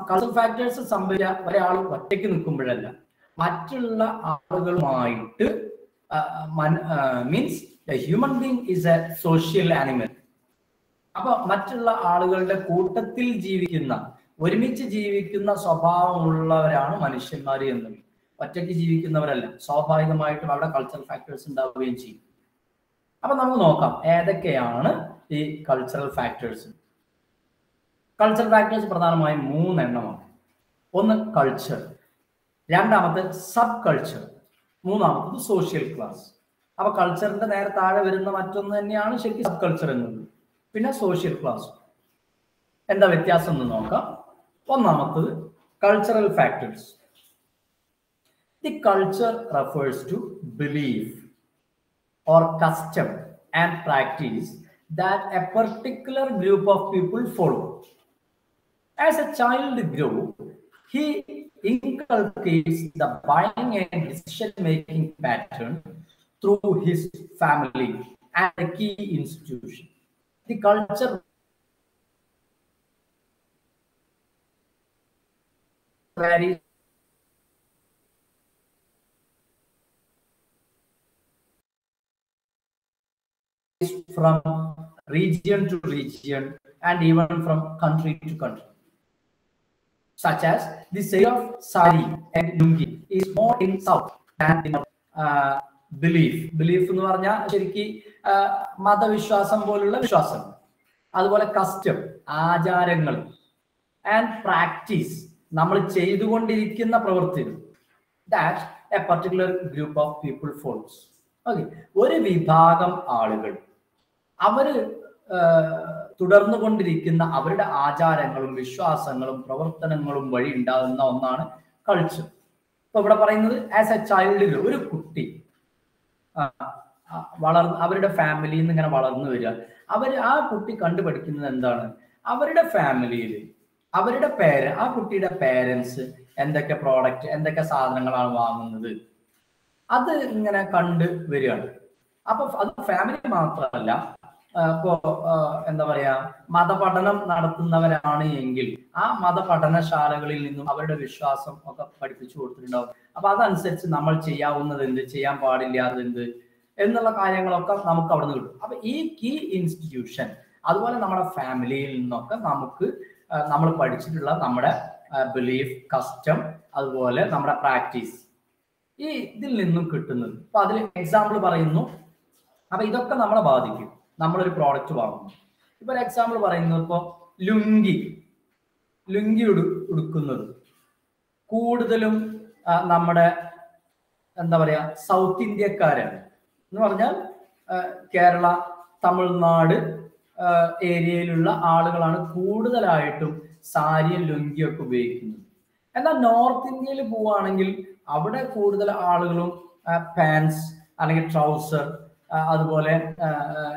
കൾച്ചറൽ ഫാക്ടേഴ്സ് സംഭവിച്ച ഒരാൾ ഒറ്റയ്ക്ക് നിൽക്കുമ്പോഴല്ല, മറ്റുള്ള ആളുകളുമായിട്ട് means human being is A social animal. അപ്പൊ മറ്റുള്ള ആളുകളുടെ കൂട്ടത്തിൽ ജീവിക്കുന്ന, ഒരുമിച്ച് ജീവിക്കുന്ന സ്വഭാവമുള്ളവരാണ് മനുഷ്യന്മാർ എന്നുള്ളത്. ഒറ്റയ്ക്ക് ജീവിക്കുന്നവരല്ല. സ്വാഭാവികമായിട്ടും അവിടെ കൾച്ചറൽ ഫാക്ടേഴ്സ് ഉണ്ടാവുകയും ചെയ്യും. അപ്പൊ നമുക്ക് നോക്കാം ഏതൊക്കെയാണ് ഈ കൾച്ചറൽ ഫാക്ടേഴ്സ്. കൾച്ചറൽ ഫാക്ടേഴ്സ് പ്രധാനമായും 3 എണ്ണമാണ്. ഒന്ന് കൾച്ചർ, 2മത്തെ സബ് കൾച്ചർ, 3മത്തത് സോഷ്യൽ ക്ലാസ്. അപ്പൊ കൾച്ചറിന്റെ നേരെ താഴെ വരുന്ന മറ്റൊന്ന് തന്നെയാണ് ശരിക്കും സബ് കൾച്ചർ എന്നുള്ളത്. പിന്നെ സോഷ്യൽ ക്ലാസ്. എന്താ വ്യത്യാസം എന്ന് നോക്കാം. 1മത്തത് cultural factors. The culture refers to belief or custom and practice that a particular group of people follow. As a child grows, he inculcates the buying and decision-making pattern through his family and a key institution. The culture varies from region to region and even from country to country. Such as the sale of sari and lungi is more in south than in belief എന്ന് പറഞ്ഞാൽ ശരിക്കും മതവിശ്വാസം പോലുള്ള വിശ്വാസം, അതുപോലെ custom ആചാരങ്ങൾ and practice നമ്മൾ ചെയ്തുകൊണ്ടിരിക്കുന്ന പ്രവൃത്തികൾ that a particular group of people follows. Okay, ഒരു വിഭാഗം ആളുകൾ അവര് തുടർന്നുകൊണ്ടിരിക്കുന്ന അവരുടെ ആചാരങ്ങളും വിശ്വാസങ്ങളും പ്രവർത്തനങ്ങളും വഴി ഉണ്ടാകുന്ന ഒന്നാണ് കൾച്ചർ. ഇപ്പൊ ഇവിടെ പറയുന്നത് ആസ് എ ചൈൽഡിൽ ഒരു കുട്ടി അവരുടെ ഫാമിലിയിൽ നിന്ന് ഇങ്ങനെ വളർന്നു വരിക, ആ കുട്ടി കണ്ടുപഠിക്കുന്നത് എന്താണ്? അവരുടെ ഫാമിലിയിൽ അവരുടെ ആ കുട്ടിയുടെ പേരൻസ് എന്തൊക്കെ പ്രോഡക്റ്റ് എന്തൊക്കെ സാധനങ്ങളാണ് വാങ്ങുന്നത് അത് ഇങ്ങനെ കണ്ട് വരികയാണ്. അപ്പൊ അത് ഫാമിലി മാത്രമല്ല, ഇപ്പോ എന്താ പറയാ മതപഠനം നടത്തുന്നവരാണ് എങ്കിൽ ആ മതപഠനശാലകളിൽ നിന്നും അവരുടെ വിശ്വാസം ഒക്കെ പഠിപ്പിച്ചു കൊടുത്തിട്ടുണ്ടാവും. അപ്പൊ അതനുസരിച്ച് നമ്മൾ ചെയ്യാവുന്നത് എന്ത്, ചെയ്യാൻ പാടില്ലാത്തത് എന്ത് എന്നുള്ള കാര്യങ്ങളൊക്കെ നമുക്ക് അവിടെ നിന്ന് കിട്ടും. അപ്പൊ ഈ കീ ഇൻസ്റ്റിറ്റ്യൂഷൻ അതുപോലെ നമ്മുടെ ഫാമിലിയിൽ നിന്നൊക്കെ നമുക്ക് നമ്മൾ പഠിച്ചിട്ടുള്ള നമ്മുടെ ബിലീഫ്, കസ്റ്റം, അതുപോലെ നമ്മുടെ പ്രാക്ടീസ് ഈ ഇതിൽ നിന്നും കിട്ടുന്നത്. അപ്പൊ അതിൽ എക്സാമ്പിൾ പറയുന്നു. അപ്പൊ ഇതൊക്കെ നമ്മളെ ബാധിക്കും. നമ്മളൊരു പ്രോഡക്റ്റ് വാങ്ങുന്നു. ഇപ്പൊ ഒരു എക്സാമ്പിൾ പറയുന്നത്, ഇപ്പൊ ലുങ്കി ഉടുക്കുന്നത് കൂടുതലും നമ്മുടെ എന്താ പറയാ സൗത്ത് ഇന്ത്യക്കാരാണ്. എന്ന് പറഞ്ഞാൽ കേരള, തമിഴ്നാട് ഏരിയയിലുള്ള ആളുകളാണ് കൂടുതലായിട്ടും സാരിയും ലുങ്കിയൊക്കെ ഉപയോഗിക്കുന്നത്. എന്നാൽ നോർത്ത് ഇന്ത്യയിൽ പോവുകയാണെങ്കിൽ അവിടെ കൂടുതൽ ആളുകളും പാൻസ് അല്ലെങ്കിൽ ട്രൗസർ, അതുപോലെ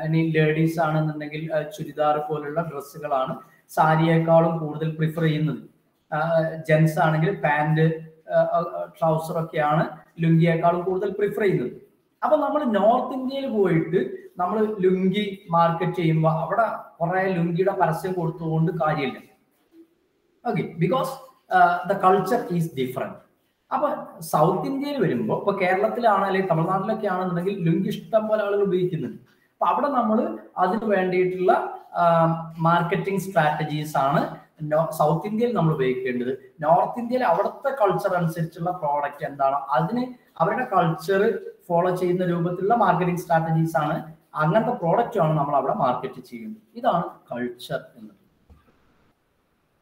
ഇനി ലേഡീസ് ആണെന്നുണ്ടെങ്കിൽ ചുരിദാർ പോലുള്ള ഡ്രസ്സുകളാണ് സാരിയേക്കാളും കൂടുതൽ പ്രിഫർ ചെയ്യുന്നത്. ജെൻസ് ആണെങ്കിൽ പാൻറ്, ട്രൗസർ ഒക്കെയാണ് ലുങ്കിയേക്കാളും കൂടുതൽ പ്രിഫർ ചെയ്യുന്നത്. അപ്പൊ നമ്മൾ നോർത്ത് ഇന്ത്യയിൽ പോയിട്ട് നമ്മൾ ലുങ്കി മാർക്കറ്റ് ചെയ്യുമ്പോൾ അവിടെ കുറെ ലുങ്കിയുടെ പരസ്യം കൊടുത്തുകൊണ്ട് കാര്യമില്ല. Okay, because the culture is different. അപ്പൊ സൗത്ത് ഇന്ത്യയിൽ വരുമ്പോൾ ഇപ്പൊ കേരളത്തിലാണ് അല്ലെങ്കിൽ തമിഴ്നാട്ടിലൊക്കെ ആണെന്നുണ്ടെങ്കിൽ ലുങ്കി ഇഷ്ടം പോലെ ആളുകൾ ഉപയോഗിക്കുന്നുണ്ട്. അപ്പൊ അവിടെ നമ്മൾ അതിന് വേണ്ടിയിട്ടുള്ള മാർക്കറ്റിംഗ് സ്ട്രാറ്റജീസ് ആണ് സൗത്ത് ഇന്ത്യയിൽ നമ്മൾ ഉപയോഗിക്കേണ്ടത്. നോർത്ത് ഇന്ത്യയിൽ അവിടുത്തെ കൾച്ചർ അനുസരിച്ചുള്ള പ്രോഡക്റ്റ് എന്താണോ അതിന് അവരുടെ കൾച്ചർ ഫോളോ ചെയ്യുന്ന രൂപത്തിലുള്ള മാർക്കറ്റിംഗ് സ്ട്രാറ്റജീസ് ആണ്, അങ്ങനത്തെ പ്രോഡക്റ്റ് ആണ് നമ്മൾ അവിടെ മാർക്കറ്റ് ചെയ്യുന്നത്. ഇതാണ് കൾച്ചർ എന്നത്.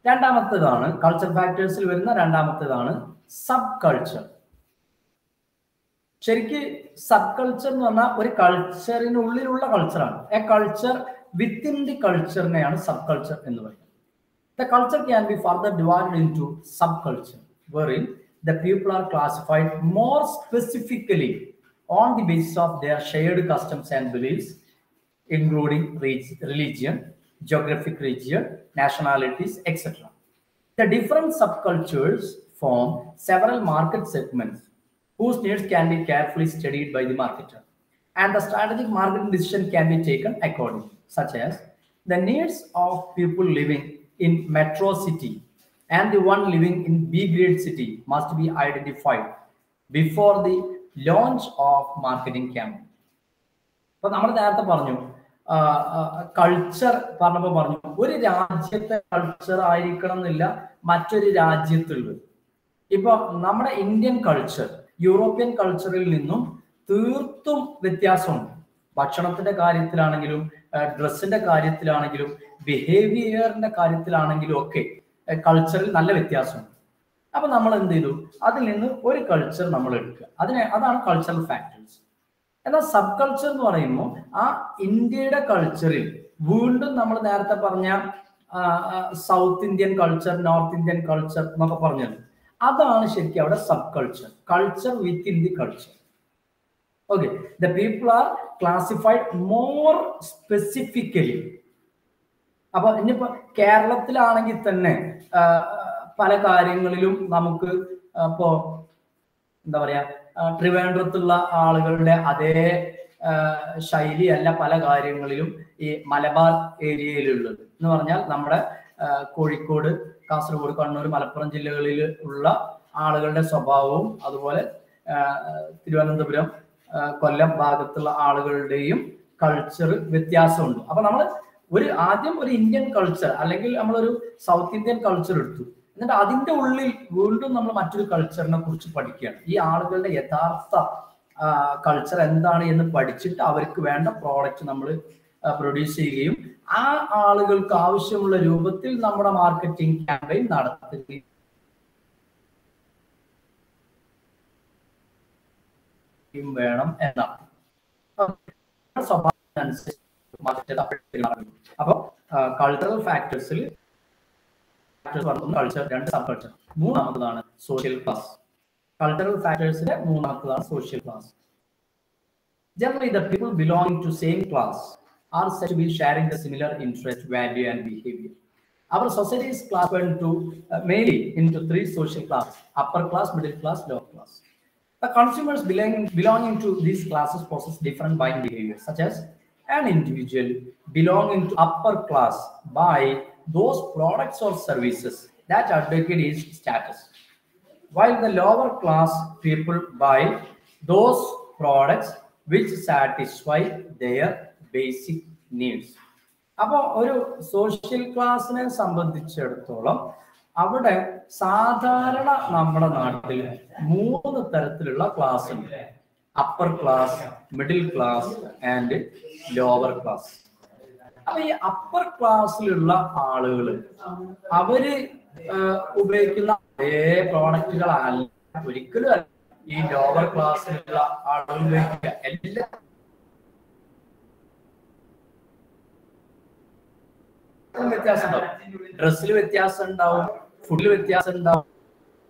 രണ്ടാമത്തേതാണ് കൾച്ചർ ഫാക്ടേഴ്സിൽ വരുന്ന രണ്ടാമത്തേതാണ് സബ് കൾച്ചർ. ശരിക്ക് സബ് കൾച്ചർ എന്ന് പറഞ്ഞാൽ ഒരു കൾച്ചറിനുള്ളിലുള്ള കൾച്ചറാണ്. എ കൾച്ചർ വിത്തിൻ ദി കൾച്ചറിനെയാണ് സബ് കൾച്ചർ എന്ന് പറയുന്നത്. The culture can be further divided into subculture, wherein the people are classified more specifically on the basis of their shared customs and beliefs, including religion, geographic region, nationalities, etc. The different subcultures form several market segments whose needs can be carefully studied by the marketer, and the strategic marketing decision can be taken accordingly, such as the needs of people living in metro city and the one living in B grade city must be identified before the launch of marketing campaign. അപ്പൊ നമ്മൾ നേരത്തെ പറഞ്ഞു culture പറഞ്ഞപ്പോൾ പറഞ്ഞു ഒരു രാജ്യത്തെ culture ആയിരിക്കണം എന്നില്ല മറ്റൊരു രാജ്യത്തുള്ളത്. ഇപ്പൊ നമ്മുടെ ഇന്ത്യൻ കൾച്ചർ യൂറോപ്യൻ കൾച്ചറിൽ നിന്നും തീർത്തും വ്യത്യാസമുണ്ട്. ഭക്ഷണത്തിന്റെ കാര്യത്തിലാണെങ്കിലും ഡ്രസ്സിന്റെ കാര്യത്തിലാണെങ്കിലും ബിഹേവിയറിന്റെ കാര്യത്തിലാണെങ്കിലും ഒക്കെ കൾച്ചറിൽ നല്ല വ്യത്യാസമുണ്ട്. അപ്പൊ നമ്മൾ എന്ത് ചെയ്തു, അതിൽ നിന്ന് ഒരു കൾച്ചർ നമ്മൾ എടുക്കുക, അതാണ് കൾച്ചറൽ ഫാക്ടേഴ്സ്. എന്നാൽ സബ് കൾച്ചർ എന്ന് പറയുമ്പോൾ ആ ഇന്ത്യയുടെ കൾച്ചറിൽ വീണ്ടും നമ്മൾ നേരത്തെ പറഞ്ഞ south Indian culture, north Indian culture എന്നൊക്കെ പറഞ്ഞത്, അതാണ് ശരിക്കും അവിടെ sub culture, culture within the culture. Okay, the people are classified more specifically. അപ്പൊ ഇനിയിപ്പോ കേരളത്തിലാണെങ്കിൽ തന്നെ പല കാര്യങ്ങളിലും നമുക്ക് ഇപ്പോ എന്താ പറയാ ട്രിവാൻഡ്രത്തുള്ള ആളുകളുടെ അതേ ശൈലിയല്ല പല കാര്യങ്ങളിലും ഈ മലബാർ ഏരിയയിലുള്ളത്. എന്ന് പറഞ്ഞാൽ നമ്മുടെ കോഴിക്കോട്, കാസർഗോഡ്, കണ്ണൂർ, മലപ്പുറം ജില്ലകളിൽ ഉള്ള ആളുകളുടെ സ്വഭാവവും അതുപോലെ തിരുവനന്തപുരം, കൊല്ലം ഭാഗത്തുള്ള ആളുകളുടെയും കൾച്ചർ വ്യത്യാസമുണ്ട്. അപ്പൊ നമ്മൾ ആദ്യം ഒരു ഇന്ത്യൻ കൾച്ചർ അല്ലെങ്കിൽ നമ്മളൊരു സൗത്ത് ഇന്ത്യൻ കൾച്ചർ എടുത്തു, എന്നിട്ട് അതിന്റെ ഉള്ളിൽ വീണ്ടും നമ്മൾ മറ്റൊരു കൾച്ചറിനെ കുറിച്ച് പഠിക്കുകയാണ്. ഈ ആളുകളുടെ യഥാർത്ഥ കൾച്ചർ എന്താണ് എന്ന് പഠിച്ചിട്ട് അവർക്ക് വേണ്ട പ്രോഡക്റ്റ് നമ്മൾ പ്രൊഡ്യൂസ് ചെയ്യുകയും ആ ആളുകൾക്ക് ആവശ്യമുള്ള രൂപത്തിൽ നമ്മുടെ മാർക്കറ്റിംഗ് ക്യാമ്പയിൻ നടത്തുകയും വേണം എന്നാണ്. അപ്പൊ കൾച്ചറൽ ഫാക്ടേഴ്സിൽ കൾച്ചർ, രണ്ട് സബ് കൾച്ചർ, മൂന്നാമതാണ് സോഷ്യൽ ക്ലാസ്. Cultural factors മൂന്നാമത്തതാണ് social class. Generally, the people belonging to same class are said to be sharing the similar interest, value, and behavior. Our society is classified into mainly into three social classes: upper class, middle class, lower class. The consumers belonging to these classes possess different buying behaviors, such as an individual belonging to upper class buy those products or services that advocate his status, while the lower class people buy those products which satisfy their basic needs. അപ്പോൾ ഒരു social ക്ലാസ്സിനെ സംബന്ധിച്ചിടത്തോളം അവിടെ സാധാരണ നമ്മുടെ നാട്ടിൽ 3 തരത്തിലുള്ള class ഉണ്ട്: upper class, middle class and lower class. അപ്പൊ ഈ അപ്പർ ക്ലാസ്സിലുള്ള ആളുകൾ അവര് ഉപയോഗിക്കുന്ന അതേ പ്രോഡക്റ്റുകളല്ല ഒരിക്കലും അല്ല ഈ ലോവർ ക്ലാസ്സിലുള്ള ആളുകൾ ഉപയോഗിക്കുക. എല്ലാ വ്യത്യാസം ഉണ്ടാവും, ഡ്രസ്സിൽ വ്യത്യാസം ഉണ്ടാവും, ഫുഡിൽ വ്യത്യാസം ഉണ്ടാവും,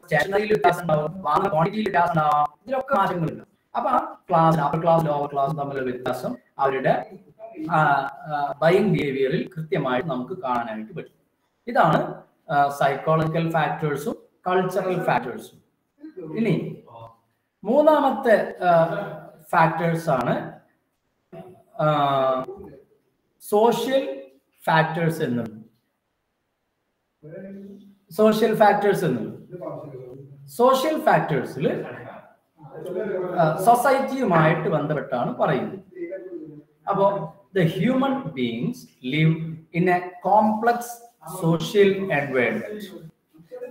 സ്റ്റേഷനറിയിൽ വ്യത്യാസം ഉണ്ടാവും, വാങ്ങുന്ന ക്വാണ്ടിറ്റിയിൽ വ്യത്യാസം ഉണ്ടാവാം. ഇതിലൊക്കെ മാറ്റങ്ങളുണ്ട്. അപ്പൊ ആ class, upper class lower class തമ്മിലുള്ള വ്യത്യാസം അവരുടെ ബൈയിങ് ബിഹേവിയറിൽ കൃത്യമായിട്ട് നമുക്ക് കാണാനായിട്ട് പറ്റും. ഇതാണ് സൈക്കോളജിക്കൽ ഫാക്ടേഴ്സും കൾച്ചറൽ ഫാക്ടേഴ്സും. ഇനി മൂന്നാമത്തെ ഫാക്ടേഴ്സ് ആണ് സോഷ്യൽ ഫാക്ടേഴ്സ് എന്നുള്ളത്. സോഷ്യൽ ഫാക്ടേഴ്സിൽ സൊസൈറ്റിയുമായിട്ട് ബന്ധപ്പെട്ടാണ് പറയുന്നത്. അപ്പോ the human beings live in a complex social environment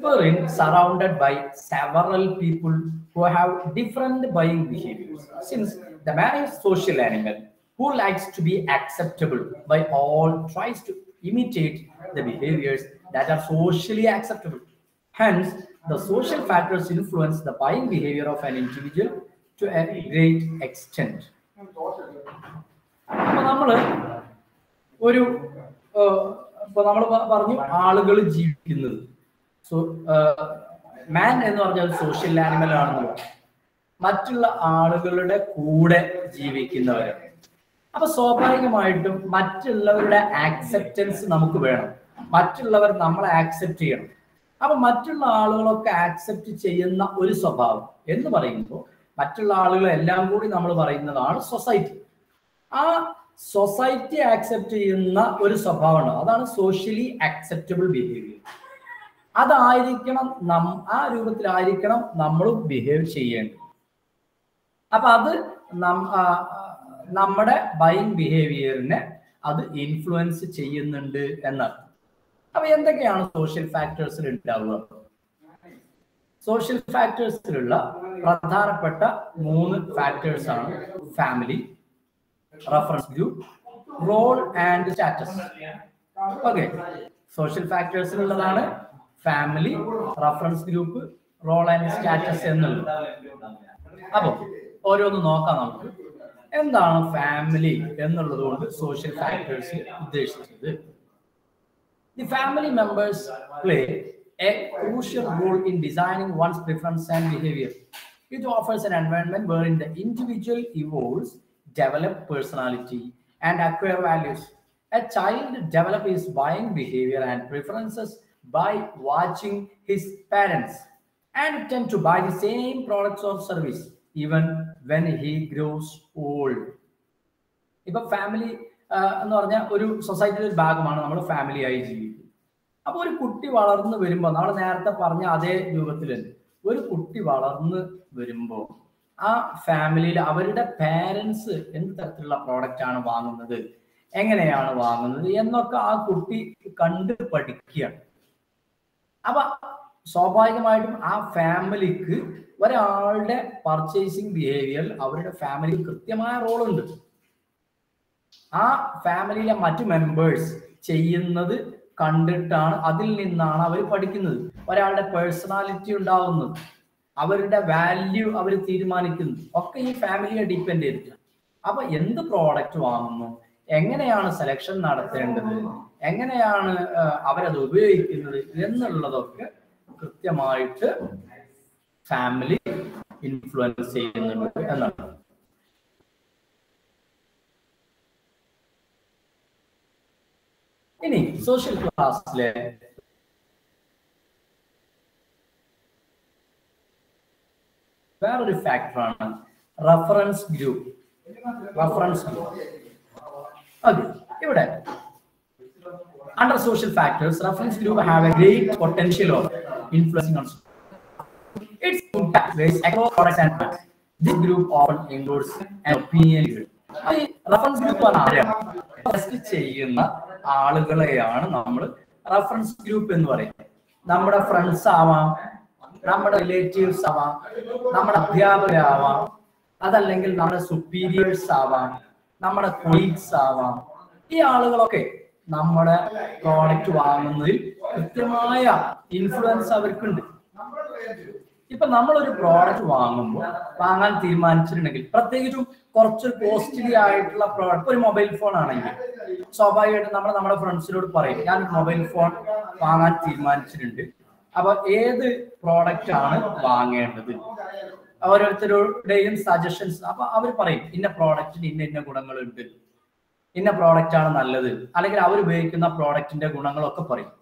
wherein surrounded by several people who have different buying behaviors. Since the man is social animal who likes to be acceptable by all, tries to imitate the behaviors that are socially acceptable. Hence, the social factors influence the buying behavior of an individual to a great extent. അപ്പൊ നമ്മള് നമ്മൾ പറഞ്ഞു ആളുകൾ ജീവിക്കുന്നത്, മാൻ എന്ന് പറഞ്ഞാൽ social animal ആണെന്നുള്ള മറ്റുള്ള ആളുകളുടെ കൂടെ ജീവിക്കുന്നവരാണ്. അപ്പൊ സ്വാഭാവികമായിട്ടും മറ്റുള്ളവരുടെ ആക്സെപ്റ്റൻസ് നമുക്ക് വേണം, മറ്റുള്ളവർ നമ്മളെ ആക്സെപ്റ്റ് ചെയ്യണം. അപ്പൊ മറ്റുള്ള ആളുകളൊക്കെ ആക്സെപ്റ്റ് ചെയ്യുന്ന ഒരു സ്വഭാവം എന്ന് പറയുമ്പോൾ മറ്റുള്ള ആളുകളെല്ലാം കൂടി നമ്മൾ പറയുന്നതാണ് സൊസൈറ്റി. ആ സൊസൈറ്റി ആക്സെപ്റ്റ് ചെയ്യുന്ന ഒരു സ്വഭാവമാണ്, അതാണ് സോഷ്യലി ആക്സെപ്റ്റബിൾ ബിഹേവിയർ. അതായിരിക്കണം ആ രൂപത്തിലായിരിക്കണം നമ്മളും ബിഹേവ് ചെയ്യേണ്ടത്. അപ്പൊ അത് നമ്മുടെ ബൈയിങ് ബിഹേവിയറിനെ അത് ഇൻഫ്ലുവൻസ് ചെയ്യുന്നുണ്ട് എന്നർത്ഥം. അപ്പൊ എന്തൊക്കെയാണ് സോഷ്യൽ ഫാക്ടേഴ്സിൽ ഉണ്ടാവുക? സോഷ്യൽ ഫാക്ടേഴ്സിലുള്ള പ്രധാനപ്പെട്ട 3 ഫാക്ടേഴ്സ് ആണ് family, reference group, role and status. Okay, social ഫാക്ടേഴ്സിലുള്ളതാണ് family, reference group, role and status എന്നുള്ളത്. അപ്പൊ ഓരോന്ന് നോക്കാം നമുക്ക്. എന്താണ് ഫാമിലി എന്നുള്ളത് കൊണ്ട് സോഷ്യൽ ഫാക്ടേഴ്സ് ഉദ്ദേശിച്ചത്? The family members play a crucial role in designing one's preference and behavior. It offers an environment wherein the individual evolves, develops personality, and acquire values. A child develops his buying behavior and preferences by watching his parents and tend to buy the same products or service even when he grows old. ഇപ്പൊ family എന്ന് പറഞ്ഞാൽ ഒരു സൊസൈറ്റിയുടെ ഒരു ഭാഗമാണ് നമ്മൾ family ആയി ജീവിക്കുന്നത്. അപ്പൊ ഒരു കുട്ടി വളർന്നു വരുമ്പോൾ നമ്മൾ നേരത്തെ പറഞ്ഞ അതേ രൂപത്തിൽ തന്നെ ഒരു കുട്ടി വളർന്നു വരുമ്പോൾ ആ ഫാമിലിയിൽ അവരുടെ പാരൻസ് എന്ത് തരത്തിലുള്ള പ്രോഡക്റ്റ് ആണ് വാങ്ങുന്നത്, എങ്ങനെയാണ് വാങ്ങുന്നത് എന്നൊക്കെ ആ കുട്ടി കണ്ട് പഠിക്കുകയാണ്. അപ്പൊ സ്വാഭാവികമായിട്ടും ആ ഫാമിലിക്ക് ഒരാളുടെ പർച്ചേസിങ് ബിഹേവിയർ അവരുടെ ഫാമിലിക്ക് കൃത്യമായ റോളുണ്ട്. ആ ഫാമിലിയിലെ മറ്റു മെമ്പേഴ്സ് ചെയ്യുന്നത് കണ്ടിട്ടാണ്, അതിൽ നിന്നാണ് അവർ പഠിക്കുന്നത്. ഒരാളുടെ പേഴ്സണാലിറ്റി ഉണ്ടാവുന്നത്, അവരുടെ വാല്യൂ അവർ തീരുമാനിക്കുന്നത് ഒക്കെ ഈ ഫാമിലിയെ ഡിപ്പെൻഡ് ചെയ്തിട്ടാണ്. അപ്പൊ എന്ത് പ്രോഡക്റ്റ് വാങ്ങുന്നു, എങ്ങനെയാണ് സെലക്ഷൻ നടത്തേണ്ടത്, എങ്ങനെയാണ് അവരത് ഉപയോഗിക്കുന്നത് എന്നുള്ളതൊക്കെ കൃത്യമായിട്ട് ഫാമിലി ഇൻഫ്ലുവൻസ് ചെയ്യുന്നുണ്ട് എന്നാണ്. ഇനി സോഷ്യൽ ക്ലാസ്സിലെ വേറൊരു ഫാക്ടറാണ് റഫറൻസ് ഗ്രൂപ്പ്. ഓക്കെ, ഇവിടെ under social factors, reference group have a great potential of influencing on its impact varies across products and brands. This group often includes an opinion leader. Reference group ചെയ്യുന്ന ആളുകളെയാണ് നമ്മൾ reference group എന്ന് പറയുന്നത്. നമ്മുടെ friends ആവാം, നമ്മുടെ relatives ആവാം, നമ്മുടെ അധ്യാപകരാവാം, അതല്ലെങ്കിൽ നമ്മുടെ സുപ്പീരിയേഴ്സ് ആവാം, നമ്മുടെ കൊളീഗ്സ് ആവാം. ഈ ആളുകളൊക്കെ നമ്മുടെ പ്രോഡക്റ്റ് വാങ്ങുന്നതിൽ കൃത്യമായ ഇൻഫ്ലുവൻസ് അവർക്കുണ്ട്. ഇപ്പൊ നമ്മളൊരു പ്രോഡക്റ്റ് വാങ്ങാൻ തീരുമാനിച്ചിട്ടുണ്ടെങ്കിൽ, പ്രത്യേകിച്ചും കുറച്ച് കോസ്റ്റ്ലി ആയിട്ടുള്ള പ്രോഡക്റ്റ്, ഒരു മൊബൈൽ ഫോൺ ആണെങ്കിൽ സ്വാഭാവികമായിട്ടും നമ്മൾ നമ്മുടെ ഫ്രണ്ട്സിനോട് പറയും, ഞാൻ മൊബൈൽ ഫോൺ വാങ്ങാൻ തീരുമാനിച്ചിട്ടുണ്ട്, അപ്പൊ ഏത് പ്രോഡക്റ്റ് ആണ് വാങ്ങേണ്ടത്, ഓരോരുത്തരുടെയും സജഷൻസ്. അപ്പൊ അവർ പറയും ഇന്ന പ്രോഡക്റ്റിന് ഇന്ന ഗുണങ്ങളുണ്ട്, ഇന്ന പ്രോഡക്റ്റ് ആണ് നല്ലത്, അല്ലെങ്കിൽ അവർ ഉപയോഗിക്കുന്ന പ്രോഡക്റ്റിന്റെ ഗുണങ്ങളൊക്കെ പറയും.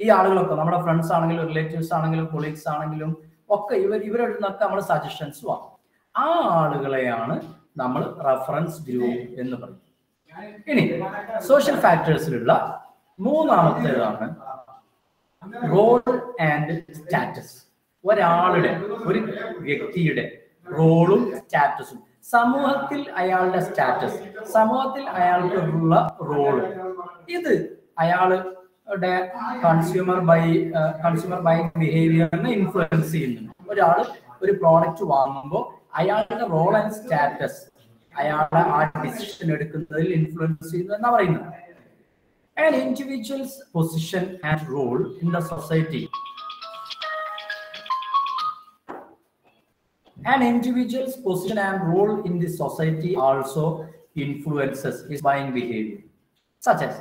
ഈ ആളുകളൊക്കെ നമ്മുടെ ഫ്രണ്ട്സ് ആണെങ്കിലും റിലേറ്റീവ്സ് ആണെങ്കിലും കൊളീഗ്സ് ആണെങ്കിലും ഒക്കെ ഇവരുടെ നിന്നൊക്കെ നമ്മൾ സജഷൻസ് വാങ്ങും. ആ ആളുകളെയാണ് നമ്മൾ റഫറൻസ് ഗ്രൂപ്പ് എന്ന് പറയും. ഇനി സോഷ്യൽ ഫാക്ടേഴ്സിലുള്ള മൂന്നാമത്തേതാണ് റോൾ ആൻഡ് സ്റ്റാറ്റസ്. ഒരു വ്യക്തിയുടെ റോളും സ്റ്റാറ്റസും, സമൂഹത്തിൽ അയാളുടെ സ്റ്റാറ്റസ്, സമൂഹത്തിൽ അയാൾക്കുള്ള റോള്, ഇത് അയാളുടെ കൺസ്യൂമർ ബൈയിങ് ബിഹേവിയറിനെ ഇൻഫ്ലുവൻസ് ചെയ്യുന്നുണ്ട്. ഒരാൾ ഒരു പ്രോഡക്റ്റ് വാങ്ങുമ്പോൾ അയാളുടെ റോൾ ആൻഡ് സ്റ്റാറ്റസ് അയാളെ ആ ഡിസിഷൻ എടുക്കുന്നതിൽ ഇൻഫ്ലുവൻസ് ചെയ്യുന്നു എന്നാ പറയുന്നത്. An individual's position and role in the society. An individual's position and role in the society also influences his buying behavior, such as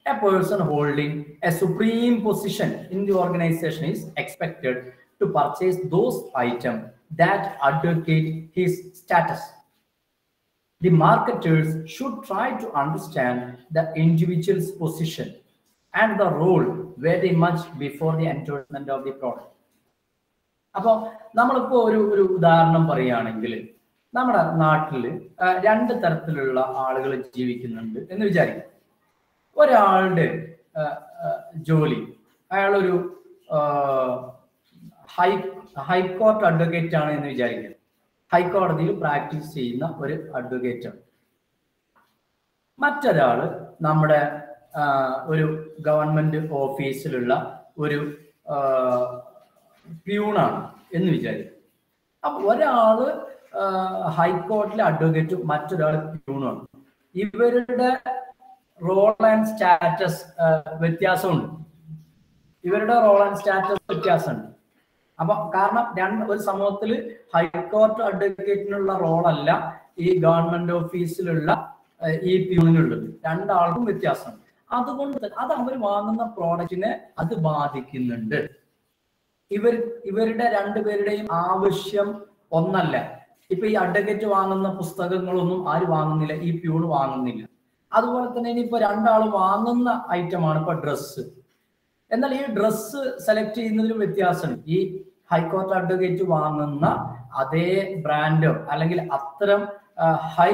a person holding a supreme position in the organization is expected to purchase those items that advocate his status. The marketers should try to understand the individual's position and the role very much before the endorsement of the product. അപ്പോൾ നമ്മളിപ്പോ ഒരു ഉദാഹരണം പറയുകയാണെങ്കിൽ, നമ്മുടെ നാട്ടിൽ രണ്ട് തരത്തിലുള്ള ആളുകൾ ജീവിക്കുന്നുണ്ട് എന്ന് വിചാരിക്കും. ഒരാളുടെ ജോലി, അയാളൊരു ഹൈക്കോർട്ട് അഡ്വക്കേറ്റ് ആണ് എന്ന് വിചാരിക്കുക. ഹൈക്കോടതിയിൽ പ്രാക്ടീസ് ചെയ്യുന്ന ഒരു അഡ്വക്കേറ്റ് ആണ്. മറ്റൊരാള് നമ്മുടെ ഒരു ഗവൺമെന്റ് ഓഫീസിലുള്ള ഒരു പ്യൂണാണ് എന്ന് വിചാരിക്കും. അപ്പൊ ഒരാള് ഹൈക്കോടതിയിലെ അഡ്വക്കേറ്റും മറ്റൊരാൾ പ്യൂണാണ്. ഇവരുടെ റോൾ ആൻഡ് സ്റ്റാറ്റസ് വ്യത്യാസമുണ്ട്. അപ്പൊ കാരണം ഒരു സമൂഹത്തിൽ ഹൈക്കോർട്ട് അഡ്വക്കേറ്റിനുള്ള റോളല്ല ഈ ഗവൺമെന്റ് ഓഫീസിലുള്ള ഈ പ്യൂണിനുള്ളത്. രണ്ടാൾക്കും വ്യത്യാസമുണ്ട്. അതുകൊണ്ട് അത് അവർ വാങ്ങുന്ന പ്രോഡക്റ്റിനെ അത് ബാധിക്കുന്നുണ്ട്. ഇവരുടെ രണ്ടുപേരുടെയും ആവശ്യം ഒന്നല്ല. ഇപ്പൊ ഈ അഡ്വക്കേറ്റ് വാങ്ങുന്ന പുസ്തകങ്ങളൊന്നും ആര് വാങ്ങുന്നില്ല, ഈ പ്യൂണ് വാങ്ങുന്നില്ല. അതുപോലെ തന്നെ ഇനിയിപ്പോ രണ്ടാളും വാങ്ങുന്ന ഐറ്റമാണ് ഇപ്പൊ ഡ്രസ്സ്. എന്നാൽ ഈ ഡ്രസ്സ് സെലക്ട് ചെയ്യുന്നതിലും വ്യത്യാസമുണ്ട്. ഈ ഹൈക്കോർട്ട് അഡ്വക്കേറ്റ് വാങ്ങുന്ന അതേ ബ്രാൻഡോ അല്ലെങ്കിൽ അത്തരം ഹൈ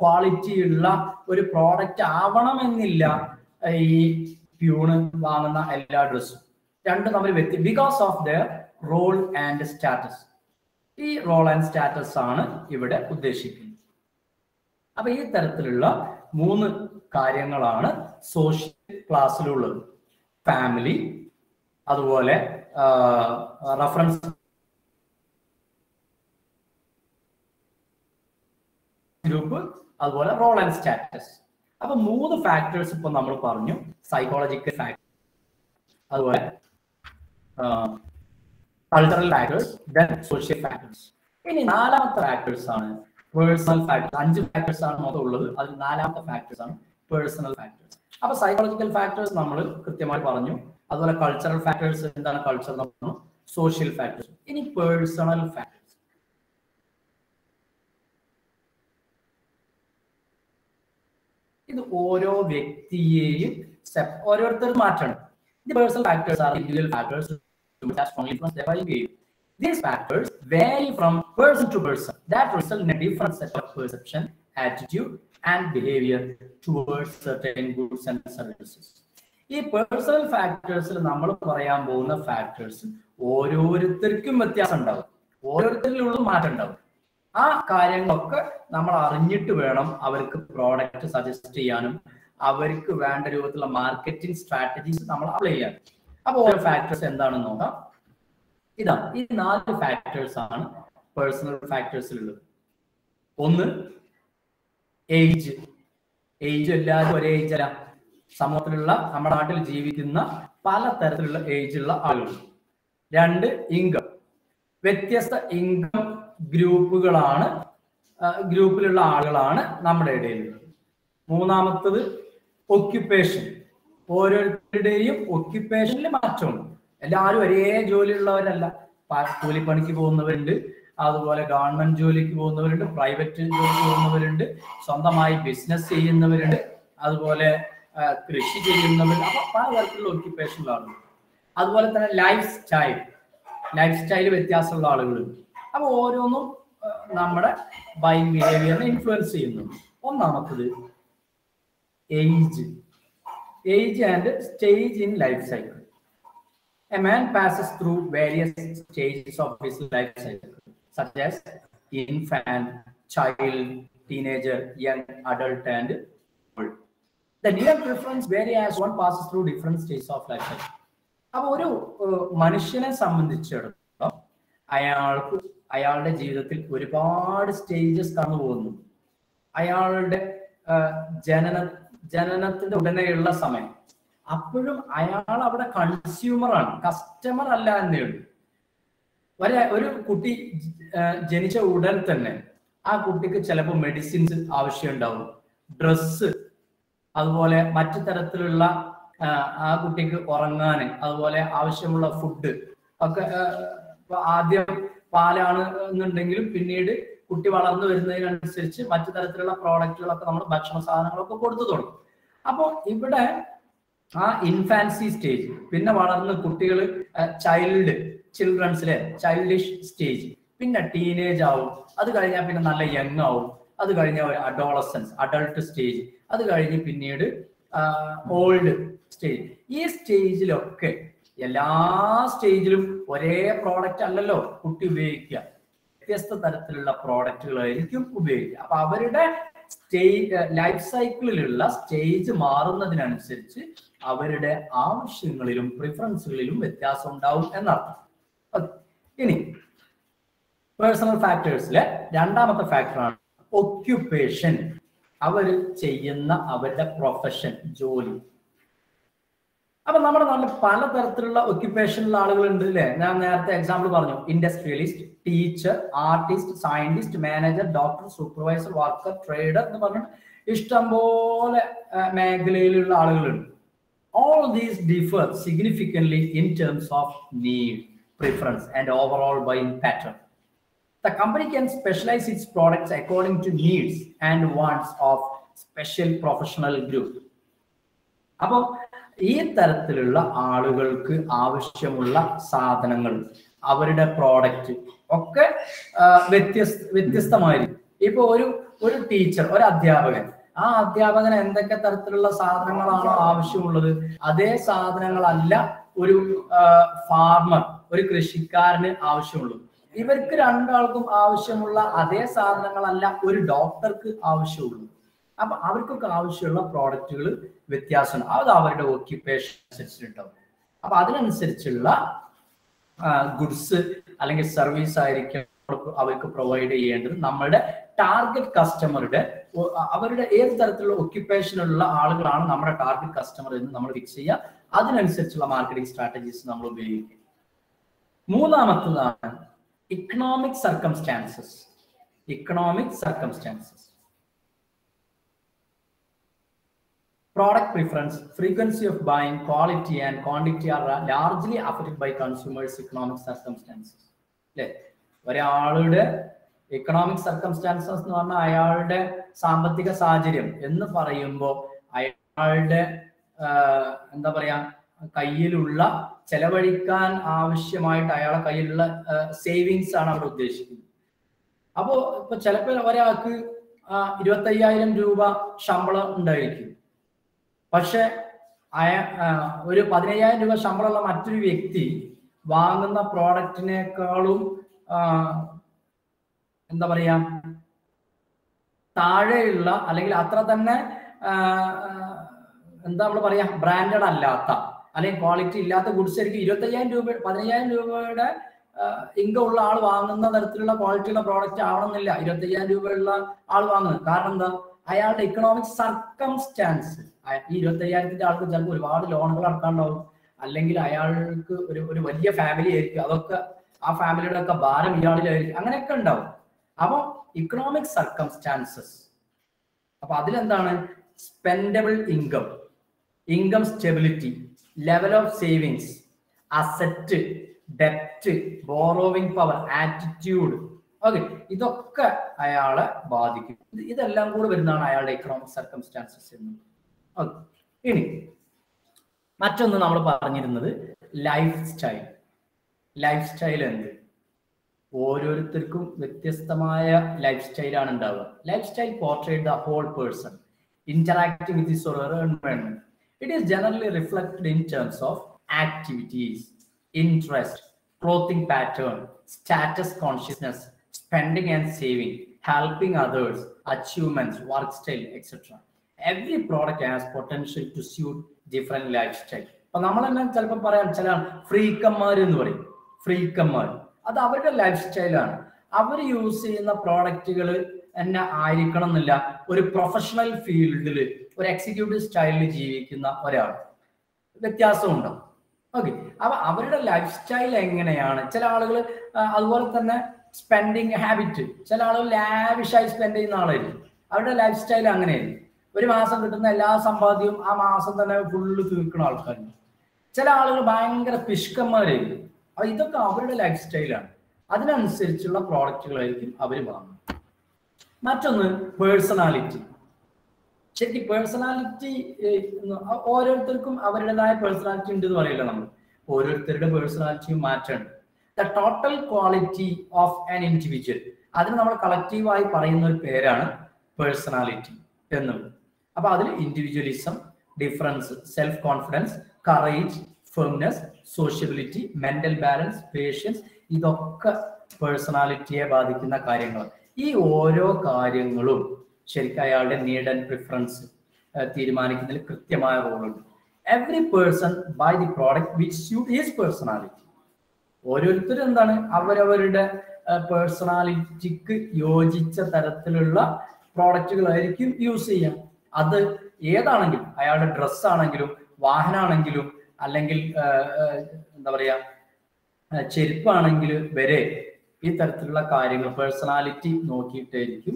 ക്വാളിറ്റി ഉള്ള ഒരു പ്രോഡക്റ്റ് ആവണമെന്നില്ല ഈ പ്യൂണ് വാങ്ങുന്ന എല്ലാ ഡ്രസ്സും. രണ്ടും തമ്മിൽ because of their role and status. ഈ റോൾ ആൻഡ് സ്റ്റാറ്റസ് ആണ് ഇവിടെ ഉദ്ദേശിക്കുന്നത്. അപ്പൊ ഈ തരത്തിലുള്ള 3 കാര്യങ്ങളാണ് സോഷ്യൽ ക്ലാസ്സിലുള്ളത്. ഫാമിലി, അതുപോലെ റഫറൻസ് ഗ്രൂപ്പ്, അതുപോലെ റോൾ ആൻഡ് സ്റ്റാറ്റസ്. അപ്പൊ 3 ഫാക്ടേഴ്സ് ഇപ്പൊ നമ്മൾ പറഞ്ഞു. സൈക്കോളജിക്കൽ ഫാക്ടർ, അതുപോലെ cultural factors, then social factors. ഇനി 4ാമത്തെ ഫാക്ടേഴ്സ് ആണ് പേഴ്സണൽ ഫാക്ടേഴ്സ്. 5 ഫാക്ടേഴ്സ് ആണ് മൊത്തം ഉള്ളത്. അതിൽ 4ാമത്തെ ഫാക്ടേഴ്സ് ആണ് പേഴ്സണൽ ഫാക്ടേഴ്സ്. അപ്പൊ സൈക്കോളജിക്കൽ ഫാക്ടേഴ്സ് നമ്മൾ കൃത്യമായി പറഞ്ഞു. അതുപോലെ കൾച്ചറൽ ഫാക്ടേഴ്സ്, എന്താണ് കൾച്ചർ എന്ന് പറഞ്ഞു. Social factors. ഇനി പേഴ്സണൽ ഫാക്ടേഴ്സ്. ഇത് ഓരോ വ്യക്തിയെയും ഓരോരുത്തരും മാറ്റണം. The personal factors are individual factors which are strongly influenced by behavior. These factors vary from person to person that result in a different set of perception, attitude, and behavior towards certain goods and services. ഈ personal ഫാക്ടേഴ്സിൽ നമ്മൾ പറയാൻ പോകുന്ന factors ഓരോരുത്തർക്കും വ്യത്യാസം ഉണ്ടാവും, ഓരോരുത്തരിലുള്ള മാറ്റം ഉണ്ടാവും. ആ കാര്യങ്ങളൊക്കെ നമ്മൾ അറിഞ്ഞിട്ട് വേണം അവർക്ക് പ്രോഡക്റ്റ് സജസ്റ്റ് ചെയ്യാനും അവർക്ക് വേണ്ട രൂപത്തിലുള്ള മാർക്കറ്റിംഗ് സ്ട്രാറ്റജീസ് നമ്മൾ അപ്ലൈ ചെയ്യാൻ. അപ്പൊ ഓരോ ഫാക്ടേഴ്സ് എന്താണെന്ന് നോക്കാം. ഇതാണ് ഈ 4 ഫാക്ടേഴ്സ് ആണ് പേഴ്സണൽ ഫാക്ടേഴ്സിലുള്ളത്. ഒന്ന്, ഏജ്. ഏജ് എല്ലാവരും ഒരേ ഏജ് അല്ല. സമൂഹത്തിലുള്ള നമ്മുടെ നാട്ടിൽ ജീവിക്കുന്ന പല തരത്തിലുള്ള ഏജുള്ള ആളുകൾ. 2, ഇൻകം. വ്യത്യസ്ത ഇൻകം ഗ്രൂപ്പിലുള്ള ആളുകളാണ് നമ്മുടെ ഇടയിലുള്ളത്. 3ാമത്തത് ഒക്യുപ്പേഷൻ. ഓരോരുത്തരുടെയും ഒക്യുപ്പേഷനിൽ മാറ്റമുണ്ട്. എല്ലാവരും ഒരേ ജോലിയുള്ളവരല്ല. കൂലിപ്പണിക്ക് പോകുന്നവരുണ്ട്, അതുപോലെ ഗവൺമെന്റ് ജോലിക്ക് പോകുന്നവരുണ്ട്, പ്രൈവറ്റ് ജോലിക്ക് പോകുന്നവരുണ്ട്, സ്വന്തമായി ബിസിനസ് ചെയ്യുന്നവരുണ്ട്, അതുപോലെ കൃഷി ചെയ്യുന്നവരുണ്ട്. അപ്പൊ പല തരത്തിലുള്ള ഒക്യുപ്പേഷനിലാണ്. അതുപോലെ തന്നെ ലൈഫ് സ്റ്റൈൽ വ്യത്യാസമുള്ള ആളുകളുണ്ട്. അപ്പൊ ഓരോന്നും നമ്മുടെ ബൈങ് ബിഹേവിയറിനെ ഇൻഫ്ലുവൻസ് ചെയ്യുന്നു. 1ാമത്തത് age and stage in life cycle. A man passes through various stages of his life cycle, such as infant, child, teenager, young adult, and old. The need and preference vary as one passes through different stages of life cycle. അപ്പോൾ ഒരു മനുഷ്യനെ സംബന്ധിച്ചിടത്തോളം അയാളുടെ ജീവിതത്തിൽ ഒരുപാട് stages കടന്നു പോകുന്നു. അയാളുടെ ജനനത്തിന്റെ ഉടനെയുള്ള സമയം, അപ്പോഴും അയാൾ അവിടെ കൺസ്യൂമറാണ്, കസ്റ്റമർ അല്ല എന്നേ ഉള്ളൂ. ഒരു കുട്ടി ജനിച്ച ഉടൻ തന്നെ ആ കുട്ടിക്ക് ചിലപ്പോൾ മെഡിസിൻസ് ആവശ്യമുണ്ടാവും, ഡ്രസ്സ്, അതുപോലെ മറ്റു തരത്തിലുള്ള ആ കുട്ടിക്ക് ഉറങ്ങാൻ അതുപോലെ ആവശ്യമുള്ള ഫുഡ് ഒക്കെ. ആദ്യം പാലാണ് എന്നുണ്ടെങ്കിലും പിന്നീട് കുട്ടി വളർന്നു വരുന്നതിനനുസരിച്ച് മറ്റു തരത്തിലുള്ള പ്രോഡക്റ്റുകളൊക്കെ നമ്മൾ ഭക്ഷണ സാധനങ്ങളൊക്കെ കൊടുത്തു തുടങ്ങും. അപ്പോൾ ഇവിടെ ആ ഇൻഫാൻസി സ്റ്റേജ്, പിന്നെ വളർന്ന് കുട്ടികൾ ചിൽഡ്രൻസിലെ ചൈൽഡിഷ് സ്റ്റേജ്, പിന്നെ ടീനേജ് ആവും, അത് കഴിഞ്ഞാൽ പിന്നെ നല്ല യങ് ആവും, അത് കഴിഞ്ഞാൽ ഒരു അഡൾട്ട് സ്റ്റേജ്, അത് കഴിഞ്ഞ് പിന്നീട് ഓൾഡ് സ്റ്റേജ്. ഈ സ്റ്റേജിലൊക്കെ എല്ലാ സ്റ്റേജിലും ഒരേ പ്രോഡക്റ്റ് അല്ലല്ലോ കുട്ടി ഉപയോഗിക്കുക, വ്യത്യസ്ത തരത്തിലുള്ള പ്രോഡക്റ്റുകളായിരിക്കും ഉപയോഗിക്കുക. അപ്പൊ അവരുടെ ലൈഫ് സൈക്കിളിലുള്ള സ്റ്റേജ് മാറുന്നതിനനുസരിച്ച് അവരുടെ ആവശ്യങ്ങളിലും പ്രിഫറൻസുകളിലും വ്യത്യാസം ഉണ്ടാവും എന്നർത്ഥം. ഇനി പേഴ്സണൽ ഫാക്ടേഴ്സിലെ 2ാമത്തെ ഫാക്ടറാണ് ഒക്യുപ്പേഷൻ. അവർ ചെയ്യുന്ന അവരുടെ പ്രൊഫഷൻ, ജോലി. അപ്പൊ നമ്മുടെ നാട്ടിൽ പലതരത്തിലുള്ള ഒക്യുപ്പേഷനുള്ള ആളുകളുണ്ട് അല്ലെ. ഞാൻ നേരത്തെ എക്സാമ്പിൾ പറഞ്ഞു, industrialist, teacher, artist, scientist, manager, doctor, supervisor, worker, trader എന്ന് പറഞ്ഞിട്ട് ഇഷ്ടംപോലെ മേഖലയിലുള്ള ആളുകളുണ്ട്. All these differ significantly in terms of need, preference, and overall buying pattern. The company can specialize its products according to needs and wants of special professional group. അപ്പോൾ ഈ തരത്തിലുള്ള ആളുകൾക്ക് ആവശ്യമുള്ള സാധനങ്ങൾ, അവരുടെ പ്രോഡക്റ്റ് ഒക്കെ വ്യത്യസ്തമായിരിക്കും. ഇപ്പൊ ഒരു ടീച്ചർ, ഒരു അധ്യാപകൻ, ആ അധ്യാപകന് എന്തൊക്കെ തരത്തിലുള്ള സാധനങ്ങളാണോ ആവശ്യമുള്ളത് അതേ സാധനങ്ങളല്ല ഒരു ഫാർമർ, ഒരു കൃഷിക്കാരന് ആവശ്യമുള്ളത്. ഇവർക്ക് രണ്ടാൾക്കും ആവശ്യമുള്ള അതേ സാധനങ്ങളല്ല ഒരു ഡോക്ടർക്ക് ആവശ്യമുള്ളൂ. അപ്പൊ അവർക്കൊക്കെ ആവശ്യമുള്ള പ്രോഡക്റ്റുകൾ വ്യത്യാസമാണ്. അത് അവരുടെ ഓക്യുപ്പേഷൻ അനുസരിച്ചിട്ടുണ്ടാവും. അപ്പൊ അതിനനുസരിച്ചുള്ള ഗുഡ്സ് അല്ലെങ്കിൽ സർവീസ് ആയിരിക്കും അവർക്ക് പ്രൊവൈഡ് ചെയ്യേണ്ടത്. നമ്മളുടെ ടാർഗറ്റ് കസ്റ്റമറുടെ അവരുടെ ഏത് തരത്തിലുള്ള ഒക്യുപ്പേഷനുള്ള ആളുകളാണ് നമ്മുടെ ടാർഗറ്റ് കസ്റ്റമർ എന്ന് നമ്മൾ ഫിക്സ് ചെയ്യുക. അതിനനുസരിച്ചുള്ള മാർക്കറ്റിംഗ് സ്ട്രാറ്റജീസ് നമ്മൾ ഉപയോഗിക്കും. മൂന്നാമത്തതാണ് economic circumstances. Economic circumstances, product preference, frequency of buying, quality and quantity are largely affected by consumers' economic circumstances. അല്ലേ? ഒരാളുടെ എക്കണോമിക് സർക്കംസ്റ്റാൻസസ് എന്ന് പറഞ്ഞാൽ അയാളുടെ സാമ്പത്തിക സാഹചര്യം എന്ന് പറയുമ്പോൾ അയാളുടെ എന്താ പറയാ കയ്യിലുള്ള ചെലവഴിക്കാൻ ആവശ്യമായിട്ട് അയാളെ കയ്യിലുള്ള സേവിങ്സ് ആണ് അവിടെ ഉദ്ദേശിക്കുന്നത്. അപ്പോൾ ഇപ്പൊ ചിലപ്പോൾ ഒരാൾക്ക് 25,000 രൂപ ശമ്പളം ഉണ്ടായിരിക്കും. പക്ഷെ ഒരു 15,000 രൂപ ശമ്പളമുള്ള മറ്റൊരു വ്യക്തി വാങ്ങുന്ന പ്രോഡക്റ്റിനേക്കാളും എന്താ പറയാ താഴെയുള്ള അല്ലെങ്കിൽ അത്ര തന്നെ എന്താ നമ്മൾ പറയാ ബ്രാൻഡഡ് അല്ലാത്ത അല്ലെങ്കിൽ ക്വാളിറ്റി ഇല്ലാത്ത ഗുഡ്സ് ആയിരിക്കും 15,000 രൂപ 15,000 രൂപയുടെ ഇൻകം ഉള്ള ആൾ വാങ്ങുന്ന തരത്തിലുള്ള ക്വാളിറ്റിയുള്ള പ്രോഡക്റ്റ് ആവണമെന്നില്ല 25,000 രൂപയുള്ള ആൾ വാങ്ങുന്നത്. കാരണം എന്താ? അയാളുടെ ഇക്കണോമിക് സർക്കംസ്റ്റാൻസ്. ഈ 25,000 ആൾക്ക് ചിലപ്പോൾ ഒരുപാട് ലോണുകൾ അടക്കാണ്ടാവും, അല്ലെങ്കിൽ അയാൾക്ക് ഒരു വലിയ ഫാമിലി ആയിരിക്കും, അതൊക്കെ ആ ഫാമിലിയുടെ ഒക്കെ ഭാരം ഇയാളിലായിരിക്കും, അങ്ങനെയൊക്കെ ഉണ്ടാവും. അപ്പൊ ഇക്കണോമിക് സർക്കംസ്റ്റാൻസസ്. അപ്പൊ അതിലെന്താണ്? Spendable income, income stability, level of savings, asset, ഡെപ്റ്റ്, ബോറോവിംഗ് പവർ, ആറ്റിറ്റ്യൂഡ്. ഓക്കെ, ഇതൊക്കെ അയാളെ ബാധിക്കും. ഇതെല്ലാം കൂടെ വരുന്നതാണ് അയാളുടെ ഇക്കണോമിക് സർക്കംസ്റ്റാൻസസ് എന്ന്. ഓക്കെ, ഇനി മറ്റൊന്ന് നമ്മൾ പറഞ്ഞിരുന്നത് ലൈഫ് സ്റ്റൈൽ. ലൈഫ് സ്റ്റൈൽ എന്ത്? ഓരോരുത്തർക്കും വ്യത്യസ്തമായ ലൈഫ് സ്റ്റൈലാണ് ഉണ്ടാവുക. Life style portrait the whole person interacting with his or her environment. It is generally reflected in terms of activities, interest, clothing pattern, status consciousness, spending and saving, helping others, achievements, work style, etc. Every product has potential to suit different lifestyle. അപ്പൊ നമ്മൾ തന്നെ ചിലപ്പോൾ പറയാം ചില ഫ്രീക്കന്മാർ എന്ന് പറയും. ഫ്രീക്കന്മാർ അത് അവരുടെ ലൈഫ് സ്റ്റൈലാണ്. അവർ യൂസ് ചെയ്യുന്ന പ്രോഡക്റ്റുകൾ എന്നെ ആയിരിക്കണം എന്നില്ല. ഒരു പ്രൊഫഷണൽ ഫീൽഡിൽ ഒരു എക്സിക്യൂട്ടീവ് സ്റ്റൈലിൽ ജീവിക്കുന്ന ഒരാൾ വ്യത്യാസമുണ്ടാവും. ഓക്കെ, അപ്പൊ അവരുടെ ലൈഫ് സ്റ്റൈൽ എങ്ങനെയാണ്? ചില ആളുകൾ അതുപോലെ തന്നെ സ്പെൻഡിങ് ഹാബിറ്റ്, ചില ആളുകൾ ലാവിഷായി സ്പെൻഡ് ചെയ്യുന്ന ആളായിരിക്കും. അവരുടെ ലൈഫ് സ്റ്റൈൽ അങ്ങനെയായിരിക്കും. ഒരു മാസം കിട്ടുന്ന എല്ലാ സമ്പാദ്യവും ആ മാസം തന്നെ ഫുള്ള് തീർക്കുന്ന ആൾക്കാരുണ്ട്. ചില ആളുകൾ ഭയങ്കര പിഷ്കന്മാരായിരിക്കും. അപ്പൊ ഇതൊക്കെ അവരുടെ ലൈഫ് സ്റ്റൈലാണ്. അതിനനുസരിച്ചുള്ള പ്രോഡക്റ്റുകളായിരിക്കും അവർ വാങ്ങുന്നത്. മറ്റൊന്ന് പേഴ്സണാലിറ്റി. ശരിക്കും പേഴ്സണാലിറ്റി ഓരോരുത്തർക്കും അവരുടേതായ പേഴ്സണാലിറ്റി ഉണ്ട് എന്ന് പറയില്ല നമ്മൾ. ഓരോരുത്തരുടെ പേഴ്സണാലിറ്റിയും മാറ്റമുണ്ട്. The total quality of an individual, അതിന് നമ്മൾ കളക്റ്റീവായി പറയുന്ന ഒരു പേരാണ് പേഴ്സണാലിറ്റി എന്നുള്ളത്. അപ്പൊ അതിൽ individualism, difference, self confidence, courage, firmness, sociability, mental balance, patience, ഇതൊക്കെ പേഴ്സണാലിറ്റിയെ ബാധിക്കുന്ന കാര്യങ്ങൾ. ഈ ഓരോ കാര്യങ്ങളും ശരിക്കും അയാളുടെ നീഡ് ആൻഡ് പ്രിഫറൻസ് തീരുമാനിക്കുന്നതിൽ കൃത്യമായ റോളുണ്ട്. Every person buy the product which suit his personality. ഓരോരുത്തരും എന്താണ് അവരവരുടെ പേഴ്സണാലിറ്റിക്ക് യോജിച്ച തരത്തിലുള്ള പ്രോഡക്റ്റുകളായിരിക്കും യൂസ് ചെയ്യാം. അത് ഏതാണെങ്കിലും, അയാളുടെ ഡ്രസ് ആണെങ്കിലും വാഹനമാണെങ്കിലും അല്ലെങ്കിൽ എന്താ പറയാ ചെരുപ്പാണെങ്കിൽ വരെ ഈ തരത്തിലുള്ള കാര്യങ്ങൾ പേഴ്സണാലിറ്റി നോക്കിയിട്ടായിരിക്കും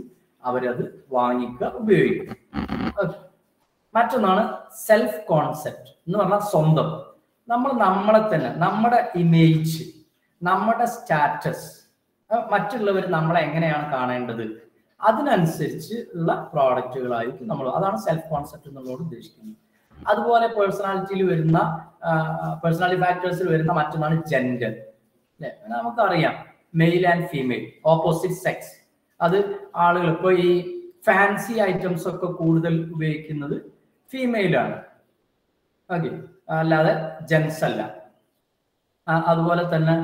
അവരത് വാങ്ങിക്കുക, ഉപയോഗിക്കുക. മറ്റൊന്നാണ് സെൽഫ് കോൺസെപ്റ്റ് എന്ന് പറഞ്ഞാൽ സ്വന്തം. നമ്മൾ നമ്മളെ തന്നെ, നമ്മുടെ ഇമേജ്, നമ്മുടെ സ്റ്റാറ്റസ്, മറ്റുള്ളവർ നമ്മളെ എങ്ങനെയാണ് കാണേണ്ടത് അതിനനുസരിച്ച് ഉള്ള പ്രോഡക്റ്റുകളായിരിക്കും നമ്മൾ. അതാണ് സെൽഫ് കോൺസെപ്റ്റ് എന്നുള്ളത് ഉദ്ദേശിക്കുന്നത്. അതുപോലെ പേഴ്സണാലിറ്റിയിൽ വരുന്ന പേഴ്സണാലിറ്റി ഫാക്ടേഴ്സിൽ വരുന്ന മറ്റൊന്നാണ് ജെൻഡർ. അല്ലെ, നമുക്കറിയാം male and female, opposite sex. അത് ആളുകൾ ഇപ്പോൾ ഈ ഫാൻസി ഐറ്റംസ് ഒക്കെ കൂടുതൽ ഉപയോഗിക്കുന്നത് ഫീമെയിലാണ്. ഓക്കെ, അല്ലാതെ ജെൻസ് അല്ല. അതുപോലെ തന്നെ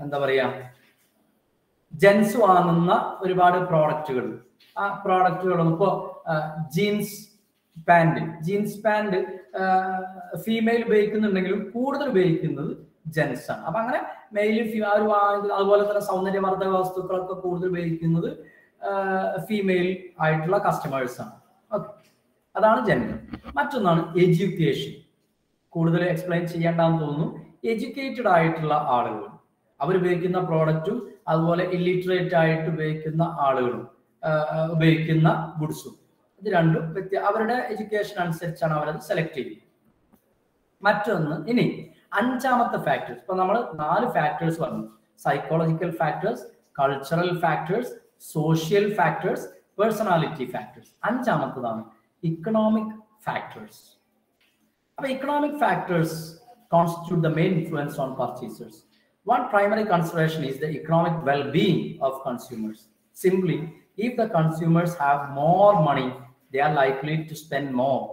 എന്താ പറയാ ജെൻസ് വാങ്ങുന്ന ഒരുപാട് പ്രോഡക്റ്റുകൾ, ആ പ്രോഡക്റ്റുകളൊന്നും ഇപ്പോൾ ജീൻസ് പാൻറ് ഫീമെയിൽ ഉപയോഗിക്കുന്നുണ്ടെങ്കിലും കൂടുതൽ ഉപയോഗിക്കുന്നത് ജെൻസ് ആണ്. അപ്പൊ അങ്ങനെ മെയിൽ അവർ വാങ്ങുന്നത്, അതുപോലെ തന്നെ സൗന്ദര്യവർദ്ധക വസ്തുക്കളൊക്കെ കൂടുതൽ ഉപയോഗിക്കുന്നത് ഫീമെയിൽ ആയിട്ടുള്ള കസ്റ്റമേഴ്സ് ആണ്. ഓക്കെ, അതാണ് ജെൻഡർ. മറ്റൊന്നാണ് എഡ്യൂക്കേഷൻ. കൂടുതൽ എക്സ്പ്ലെയിൻ ചെയ്യേണ്ടെന്ന് തോന്നുന്നു. എഡ്യൂക്കേറ്റഡ് ആയിട്ടുള്ള ആളുകൾ അവരുപയോഗിക്കുന്ന പ്രോഡക്റ്റും അതുപോലെ ഇല്ലിറ്ററേറ്റ് ആയിട്ട് ഉപയോഗിക്കുന്ന ആളുകളും ഉപയോഗിക്കുന്ന ഗുഡ്സും, ഇത് രണ്ടും അവരുടെ എഡ്യൂക്കേഷൻ അനുസരിച്ചാണ് അവരത് സെലക്ട് ചെയ്യുന്നത്. മറ്റൊന്ന്, ഇനി അഞ്ചാമത്തെ ഫാക്ടേഴ്സ്. ഇപ്പൊ നമ്മൾ 4 ഫാക്ടേഴ്സ് പറഞ്ഞു: psychological factors, cultural factors, social factors, personality factors. അഞ്ചാമത്തതാണ് ഇക്കണോമിക് ഫാക്ടേഴ്സ്. അപ്പൊ economic factors constitute the main influence on purchasers. One primary consideration is the economic well-being of consumers. Simply, if the consumers have more money, they are likely to spend more.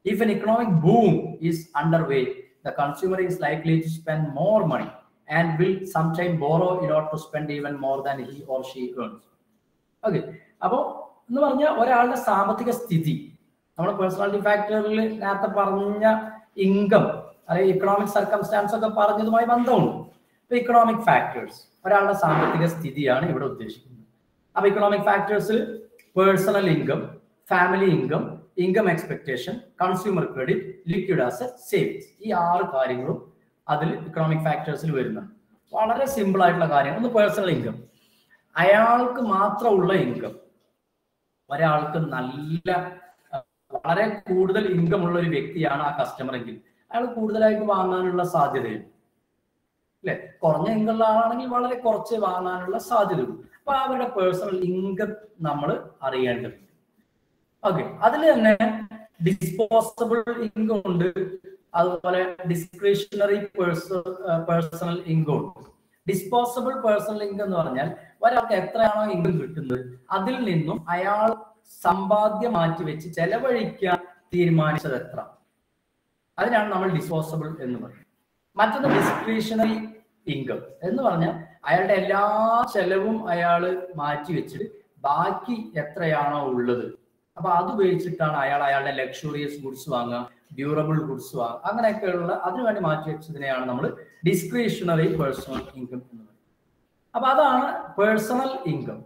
If an economic boom is underway, the consumer is likely to spend more money and will sometime borrow in order to spend even more than he or she earns. Okay, അപ്പോൾ എന്ന് പറഞ്ഞാൽ ഒരാളുടെ സാമ്പത്തിക സ്ഥിതി, നമ്മുടെ personality ഫാക്ടറിൽ നേരത്തെ പറഞ്ഞ income അല്ലെങ്കിൽ ഇക്കണോമിക് സർക്കംസ്റ്റാൻസ് ഒക്കെ പറഞ്ഞതുമായി ബന്ധമുണ്ട്. ഇപ്പൊ ഇക്കണോമിക് ഫാക്ടേഴ്സ് ഒരാളുടെ സാമ്പത്തിക സ്ഥിതിയാണ് ഇവിടെ ഉദ്ദേശിക്കുന്നത്. അപ്പൊ ഇക്കണോമിക് ഫാക്ടേഴ്സിൽ personal income, family income, income expectation, consumer credit, liquid asset, savings, ഈ 6 കാര്യങ്ങളും അതിൽ ഇക്കണോമിക് ഫാക്ടേഴ്സിൽ വരുന്നുണ്ട്. വളരെ സിമ്പിൾ ആയിട്ടുള്ള കാര്യം. ഒന്ന് പേഴ്സണൽ ഇൻകം, അയാൾക്ക് മാത്രമുള്ള ഇൻകം. ഒരാൾക്ക് വളരെ കൂടുതൽ ഇൻകം ഉള്ള ഒരു വ്യക്തിയാണ് ആ കസ്റ്റമർ എങ്കിൽ അയാൾ കൂടുതലായിട്ട് വാങ്ങാനുള്ള സാധ്യതയുണ്ട്, അല്ലെ? കുറഞ്ഞ ഇൻകം ഉള്ള ആളാണെങ്കിൽ വളരെ കുറച്ച് വാങ്ങാനുള്ള സാധ്യതയുണ്ട്. അപ്പൊ അവരുടെ പേഴ്സണൽ ഇൻകം നമ്മൾ അറിയേണ്ടതുണ്ട്. ഓക്കെ, അതിൽ തന്നെ ഡിസ്പോസബിൾ ഇൻകം ഉണ്ട്, അതുപോലെ ഡിസ്ക്രിഷണറി പേഴ്സണൽ ഇൻകം ഉണ്ട്. ഡിസ്പോസബിൾ പേഴ്സണൽ ഇൻകം എന്ന് പറഞ്ഞാൽ ഒരാൾക്ക് എത്രയാണോ ഇൻകം കിട്ടുന്നത് അതിൽ നിന്നും അയാൾ സമ്പാദ്യം മാറ്റിവെച്ച് ചെലവഴിക്കാൻ തീരുമാനിച്ചത് എത്ര, അതിനാണ് നമ്മൾ ഡിസ്പോസബിൾ എന്ന് പറയുന്നത്. മറ്റൊന്ന് ഡിസ്ക്രിഷണറി ഇൻകം എന്ന് പറഞ്ഞാൽ അയാളുടെ എല്ലാ ചെലവും അയാൾ മാറ്റി വെച്ചിട്ട് ബാക്കി എത്രയാണോ ഉള്ളത് അപ്പൊ അത് ഉപയോഗിച്ചിട്ടാണ് അയാളുടെ ലക്ഷറിയസ് ഗുഡ്സ് വാങ്ങുക, ഡ്യൂറബിൾ ഗുഡ്സ് വാങ്ങുക, അങ്ങനെയൊക്കെയുള്ള അതിനുവേണ്ടി മാറ്റി വെച്ചതിനെയാണ് നമ്മൾ ഡിസ്ക്രിഷണറി പേഴ്സണൽ ഇൻകം എന്ന് പറയുന്നത്. അപ്പൊ അതാണ് പേഴ്സണൽ ഇൻകം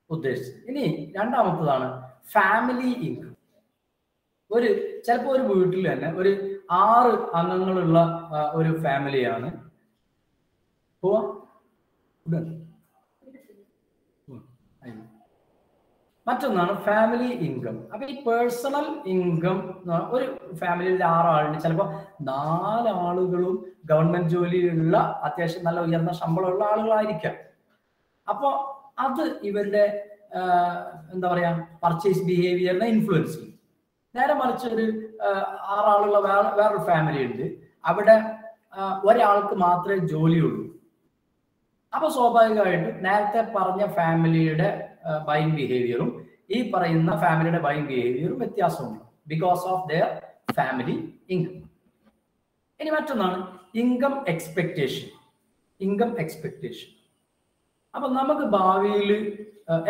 ഉദ്ദേശിച്ചത്. ഇനി രണ്ടാമത്തതാണ് ഫാമിലി ഇൻകം. ചിലപ്പോൾ ഒരു വീട്ടിൽ തന്നെ ഒരു 6 അംഗങ്ങളുള്ള ഒരു ഫാമിലിയാണ്. മറ്റൊന്നാണ് ഫാമിലി ഇൻകം. അപ്പൊ ഈ പേഴ്സണൽ ഇൻകം ഒരു ഫാമിലിയിൽ 6 ആളുണ്ട്, ചിലപ്പോൾ 4 ആളുകളും ഗവൺമെന്റ് ജോലിയുള്ള അത്യാവശ്യം നല്ല ഉയർന്ന ശമ്പളമുള്ള ആളുകളായിരിക്കാം. അപ്പൊ അത് ഇവരുടെ എന്താ പറയാ പർച്ചേസ് ബിഹേവിയറിനെ ഇൻഫ്ലുവൻസ് ചെയ്യും. നേരെ മറിച്ച് ഒരു 6 ആളുള്ള വേറൊരു ഫാമിലി ഉണ്ട്, അവിടെ ഒരാൾക്ക് മാത്രമേ ജോലിയുള്ളൂ. അപ്പൊ സ്വാഭാവികമായിട്ടും നേരത്തെ പറഞ്ഞ ഫാമിലിയുടെ ബൈങ് ബിഹേവിയറും ഈ പറയുന്ന ഫാമിലിയുടെ ബൈങ് ബിഹേവിയറും വ്യത്യാസമുണ്ട് because of their family income. ഇനി മറ്റൊന്നാണ് ഇൻകം എക്സ്പെക്ടേഷൻ. അപ്പൊ നമുക്ക് ഭാവിയിൽ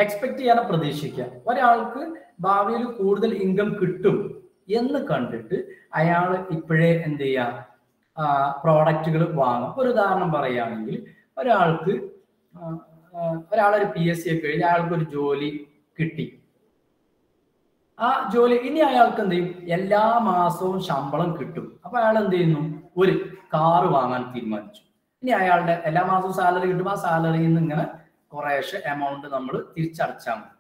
എക്സ്പെക്ട് ചെയ്യാതെ പ്രതീക്ഷിക്കാം. ഒരാൾക്ക് ഭാവിയിൽ കൂടുതൽ ഇൻകം കിട്ടും എന്ന് കണ്ടിട്ട് അയാൾ ഇപ്പോഴേ എന്ത് ചെയ്യാം, പ്രോഡക്റ്റുകൾ വാങ്ങാം. ഒരു ഉദാഹരണം പറയുകയാണെങ്കിൽ ഒരാളൊരു PSC ഒക്കെ എഴുതി അയാൾക്കൊരു ജോലി കിട്ടി. ആ ജോലി ഇനി അയാൾക്ക് എന്ത് ചെയ്യും, എല്ലാ മാസവും ശമ്പളം കിട്ടും. അപ്പൊ അയാൾ എന്ത് ചെയ്യുന്നു, ഒരു കാറ് വാങ്ങാൻ തീരുമാനിച്ചു. ഇനി അയാളുടെ എല്ലാ മാസവും സാലറി കിട്ടും, ആ സാലറിയിൽ നിന്ന് ഇങ്ങനെ കുറേശ്ശെ എമൗണ്ട് നമ്മൾ തിരിച്ചടച്ചാൽ മതി.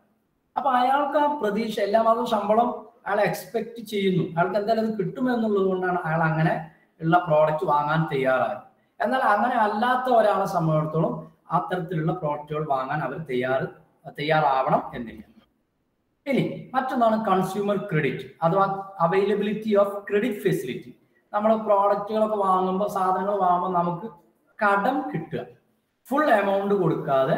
അപ്പൊ അയാൾക്ക് ആ പ്രതീക്ഷ, എല്ലാ മാസവും ശമ്പളം അയാൾ എക്സ്പെക്ട് ചെയ്യുന്നു, അയാൾക്ക് എന്തായാലും അത് കിട്ടുമെന്നുള്ളത് കൊണ്ടാണ് അയാൾ അങ്ങനെ ഉള്ള പ്രോഡക്റ്റ് വാങ്ങാൻ തയ്യാറായത്. എന്നാൽ അങ്ങനെ അല്ലാത്ത ഒരാളെ സംബന്ധിച്ചിടത്തോളം അത്തരത്തിലുള്ള പ്രോഡക്റ്റുകൾ വാങ്ങാൻ അവർ തയ്യാറാവണം എന്നില്ല. ഇനി മറ്റൊന്നാണ് കൺസ്യൂമർ ക്രെഡിറ്റ് അഥവാ അവൈലബിലിറ്റി ഓഫ് ക്രെഡിറ്റ് ഫെസിലിറ്റി. നമ്മൾ പ്രോഡക്റ്റുകളൊക്കെ വാങ്ങുമ്പോൾ, സാധനങ്ങൾ വാങ്ങുമ്പോൾ നമുക്ക് കടം കിട്ടുക, ഫുൾ എമൗണ്ട് കൊടുക്കാതെ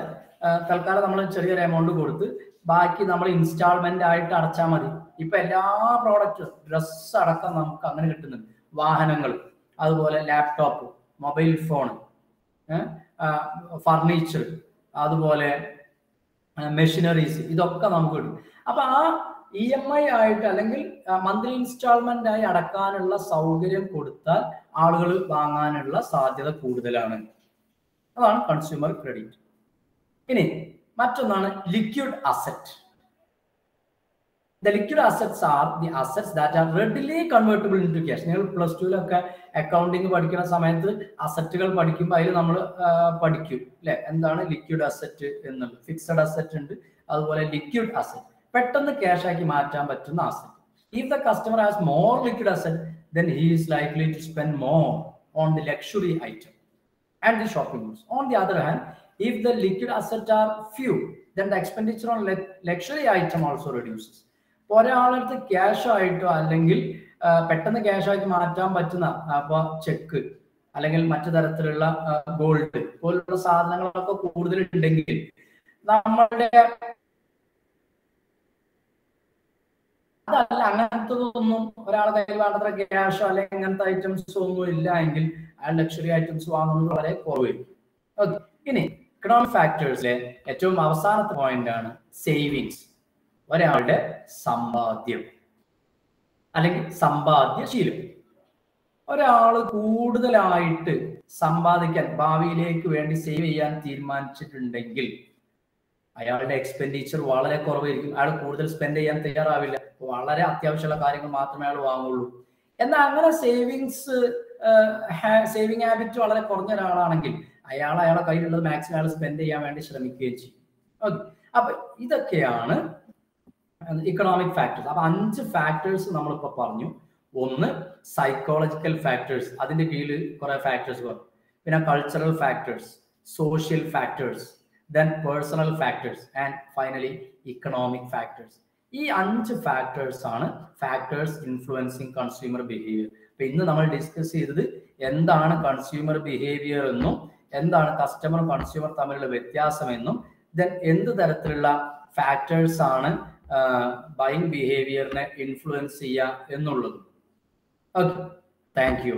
തൽക്കാലം നമ്മൾ ചെറിയൊരു എമൗണ്ട് കൊടുത്ത് ബാക്കി നമ്മൾ ഇൻസ്റ്റാൾമെന്റ് ആയിട്ട് അടച്ചാൽ മതി. ഇപ്പൊ എല്ലാ പ്രോഡക്റ്റും, ഡ്രസ്സ് അടക്കം നമുക്ക് അങ്ങനെ കിട്ടുന്നുണ്ട്, വാഹനങ്ങൾ, അതുപോലെ ലാപ്ടോപ്പ്, മൊബൈൽ ഫോൺ, ഫർണിച്ചർ, അതുപോലെ മെഷീനറീസ്, ഇതൊക്കെ നമുക്ക് കിട്ടും. അപ്പൊ ആ EMI ആയിട്ട് അല്ലെങ്കിൽ മന്ത്ലി ഇൻസ്റ്റാൾമെന്റ് ആയി അടക്കാനുള്ള സൗകര്യം കൊടുത്താൽ ആളുകൾ വാങ്ങാനുള്ള സാധ്യത കൂടുതലാണ്. അതാണ് കൺസ്യൂമർ ക്രെഡിറ്റ്. ഇനി മറ്റൊന്നാണ് liquid asset. The liquid assets are the assets that are readily convertible into cash. നിങ്ങൾ പ്ലസ് ടുവിലൊക്കെ അക്കൗണ്ടിങ് പഠിക്കുന്ന സമയത്ത് അസറ്റുകൾ പഠിക്കുമ്പോൾ അതിൽ നമ്മൾ പഠിക്കും അല്ലെ, എന്താണ് ലിക്വിഡ് അസറ്റ് എന്നുള്ളത്. ഫിക്സഡ് അസറ്റ് ഉണ്ട്, അതുപോലെ ലിക്വിഡ് അസറ്റ്, പെട്ടെന്ന് ക്യാഷ് ആക്കി മാറ്റാൻ പറ്റുന്ന asset. If the customer has more liquid asset, then he is likely to spend more on the luxury item and the shopping goods. On the other hand, if the liquid assets are few, then the expenditure on luxury item also reduces. ഒരാളടുത്ത് cash ആയിട്ടോ അല്ലെങ്കിൽ പെട്ടെന്ന് cash ആക്കി മാറ്റാൻ പറ്റുന്ന അപ്പൊ check അല്ലെങ്കിൽ മറ്റു തരത്തിലുള്ള ഗോൾഡ് പോലുള്ള സാധനങ്ങളൊക്കെ കൂടുതലുണ്ടെങ്കിൽ നമ്മളുടെ അതല്ല അങ്ങനത്തതൊന്നും ഒരാളെ കയ്യിൽ വേണ്ടത്ര ക്യാഷോ അല്ലെങ്കിൽ അങ്ങനത്തെ ഐറ്റംസ് ഒന്നും ഇല്ല എങ്കിൽ ആ ലക്ഷറി ഐറ്റംസ് വാങ്ങുന്നത് വളരെ കുറവായിരിക്കും. ഓക്കെ, ഇനി ഇക്കണോമിക് ഫാക്ടേഴ്സിലെ ഏറ്റവും അവസാനത്തെ പോയിന്റ് ആണ് സേവിങ്സ്. ഒരാളുടെ സമ്പാദ്യം അല്ലെങ്കിൽ സമ്പാദ്യശീലം. ഒരാൾ കൂടുതലായിട്ട് സമ്പാദിക്കാൻ ഭാവിയിലേക്ക് വേണ്ടി സേവ് ചെയ്യാൻ തീരുമാനിച്ചിട്ടുണ്ടെങ്കിൽ അയാളുടെ എക്സ്പെൻഡിച്ചർ വളരെ കുറവായിരിക്കും. അയാൾ കൂടുതൽ സ്പെൻഡ് ചെയ്യാൻ തയ്യാറാവില്ല. വളരെ അത്യാവശ്യമുള്ള കാര്യങ്ങൾ മാത്രമേ അയാൾ വാങ്ങുള്ളൂ. എന്നാൽ അങ്ങനെ സേവിങ് ഹാബിറ്റ് വളരെ കുറഞ്ഞ ഒരാളാണെങ്കിൽ അയാളുടെ കയ്യിലുള്ളത് മാക്സിമം അയാൾ സ്പെൻഡ് ചെയ്യാൻ വേണ്ടി ശ്രമിക്കുകയും ചെയ്യും. ഓക്കെ, അപ്പൊ ഇതൊക്കെയാണ് ഇക്കണോമിക് ഫാക്ടേഴ്സ്. അപ്പൊ 5 ഫാക്ടേഴ്സ് നമ്മളിപ്പോ പറഞ്ഞു. ഒന്ന് സൈക്കോളജിക്കൽ ഫാക്ടേഴ്സ്, അതിന്റെ കീഴിൽ കുറെ ഫാക്ടേഴ്സ് പറഞ്ഞു. പിന്നെ cultural factors, social factors, then personal factors, and finally economic factors. ഈ 5 ഫാക്ടേഴ്സ് ആണ് ഫാക്ടേഴ്സ് ഇൻഫ്ലുവൻസിങ് കൺസ്യൂമർ ബിഹേവിയർ. അപ്പൊ ഇന്ന് നമ്മൾ ഡിസ്കസ് ചെയ്തത് എന്താണ് കൺസ്യൂമർ ബിഹേവിയർ എന്നും എന്താണ് കസ്റ്റമറും കൺസ്യൂമർ തമ്മിലുള്ള വ്യത്യാസം എന്നും ദെൻ എന്ത് തരത്തിലുള്ള ഫാക്ടേഴ്സ് ആണ് ബൈയിങ് ബിഹേവിയറിനെ ഇൻഫ്ലുവൻസ് ചെയ്യുക എന്നുള്ളതും. Okay, thank you.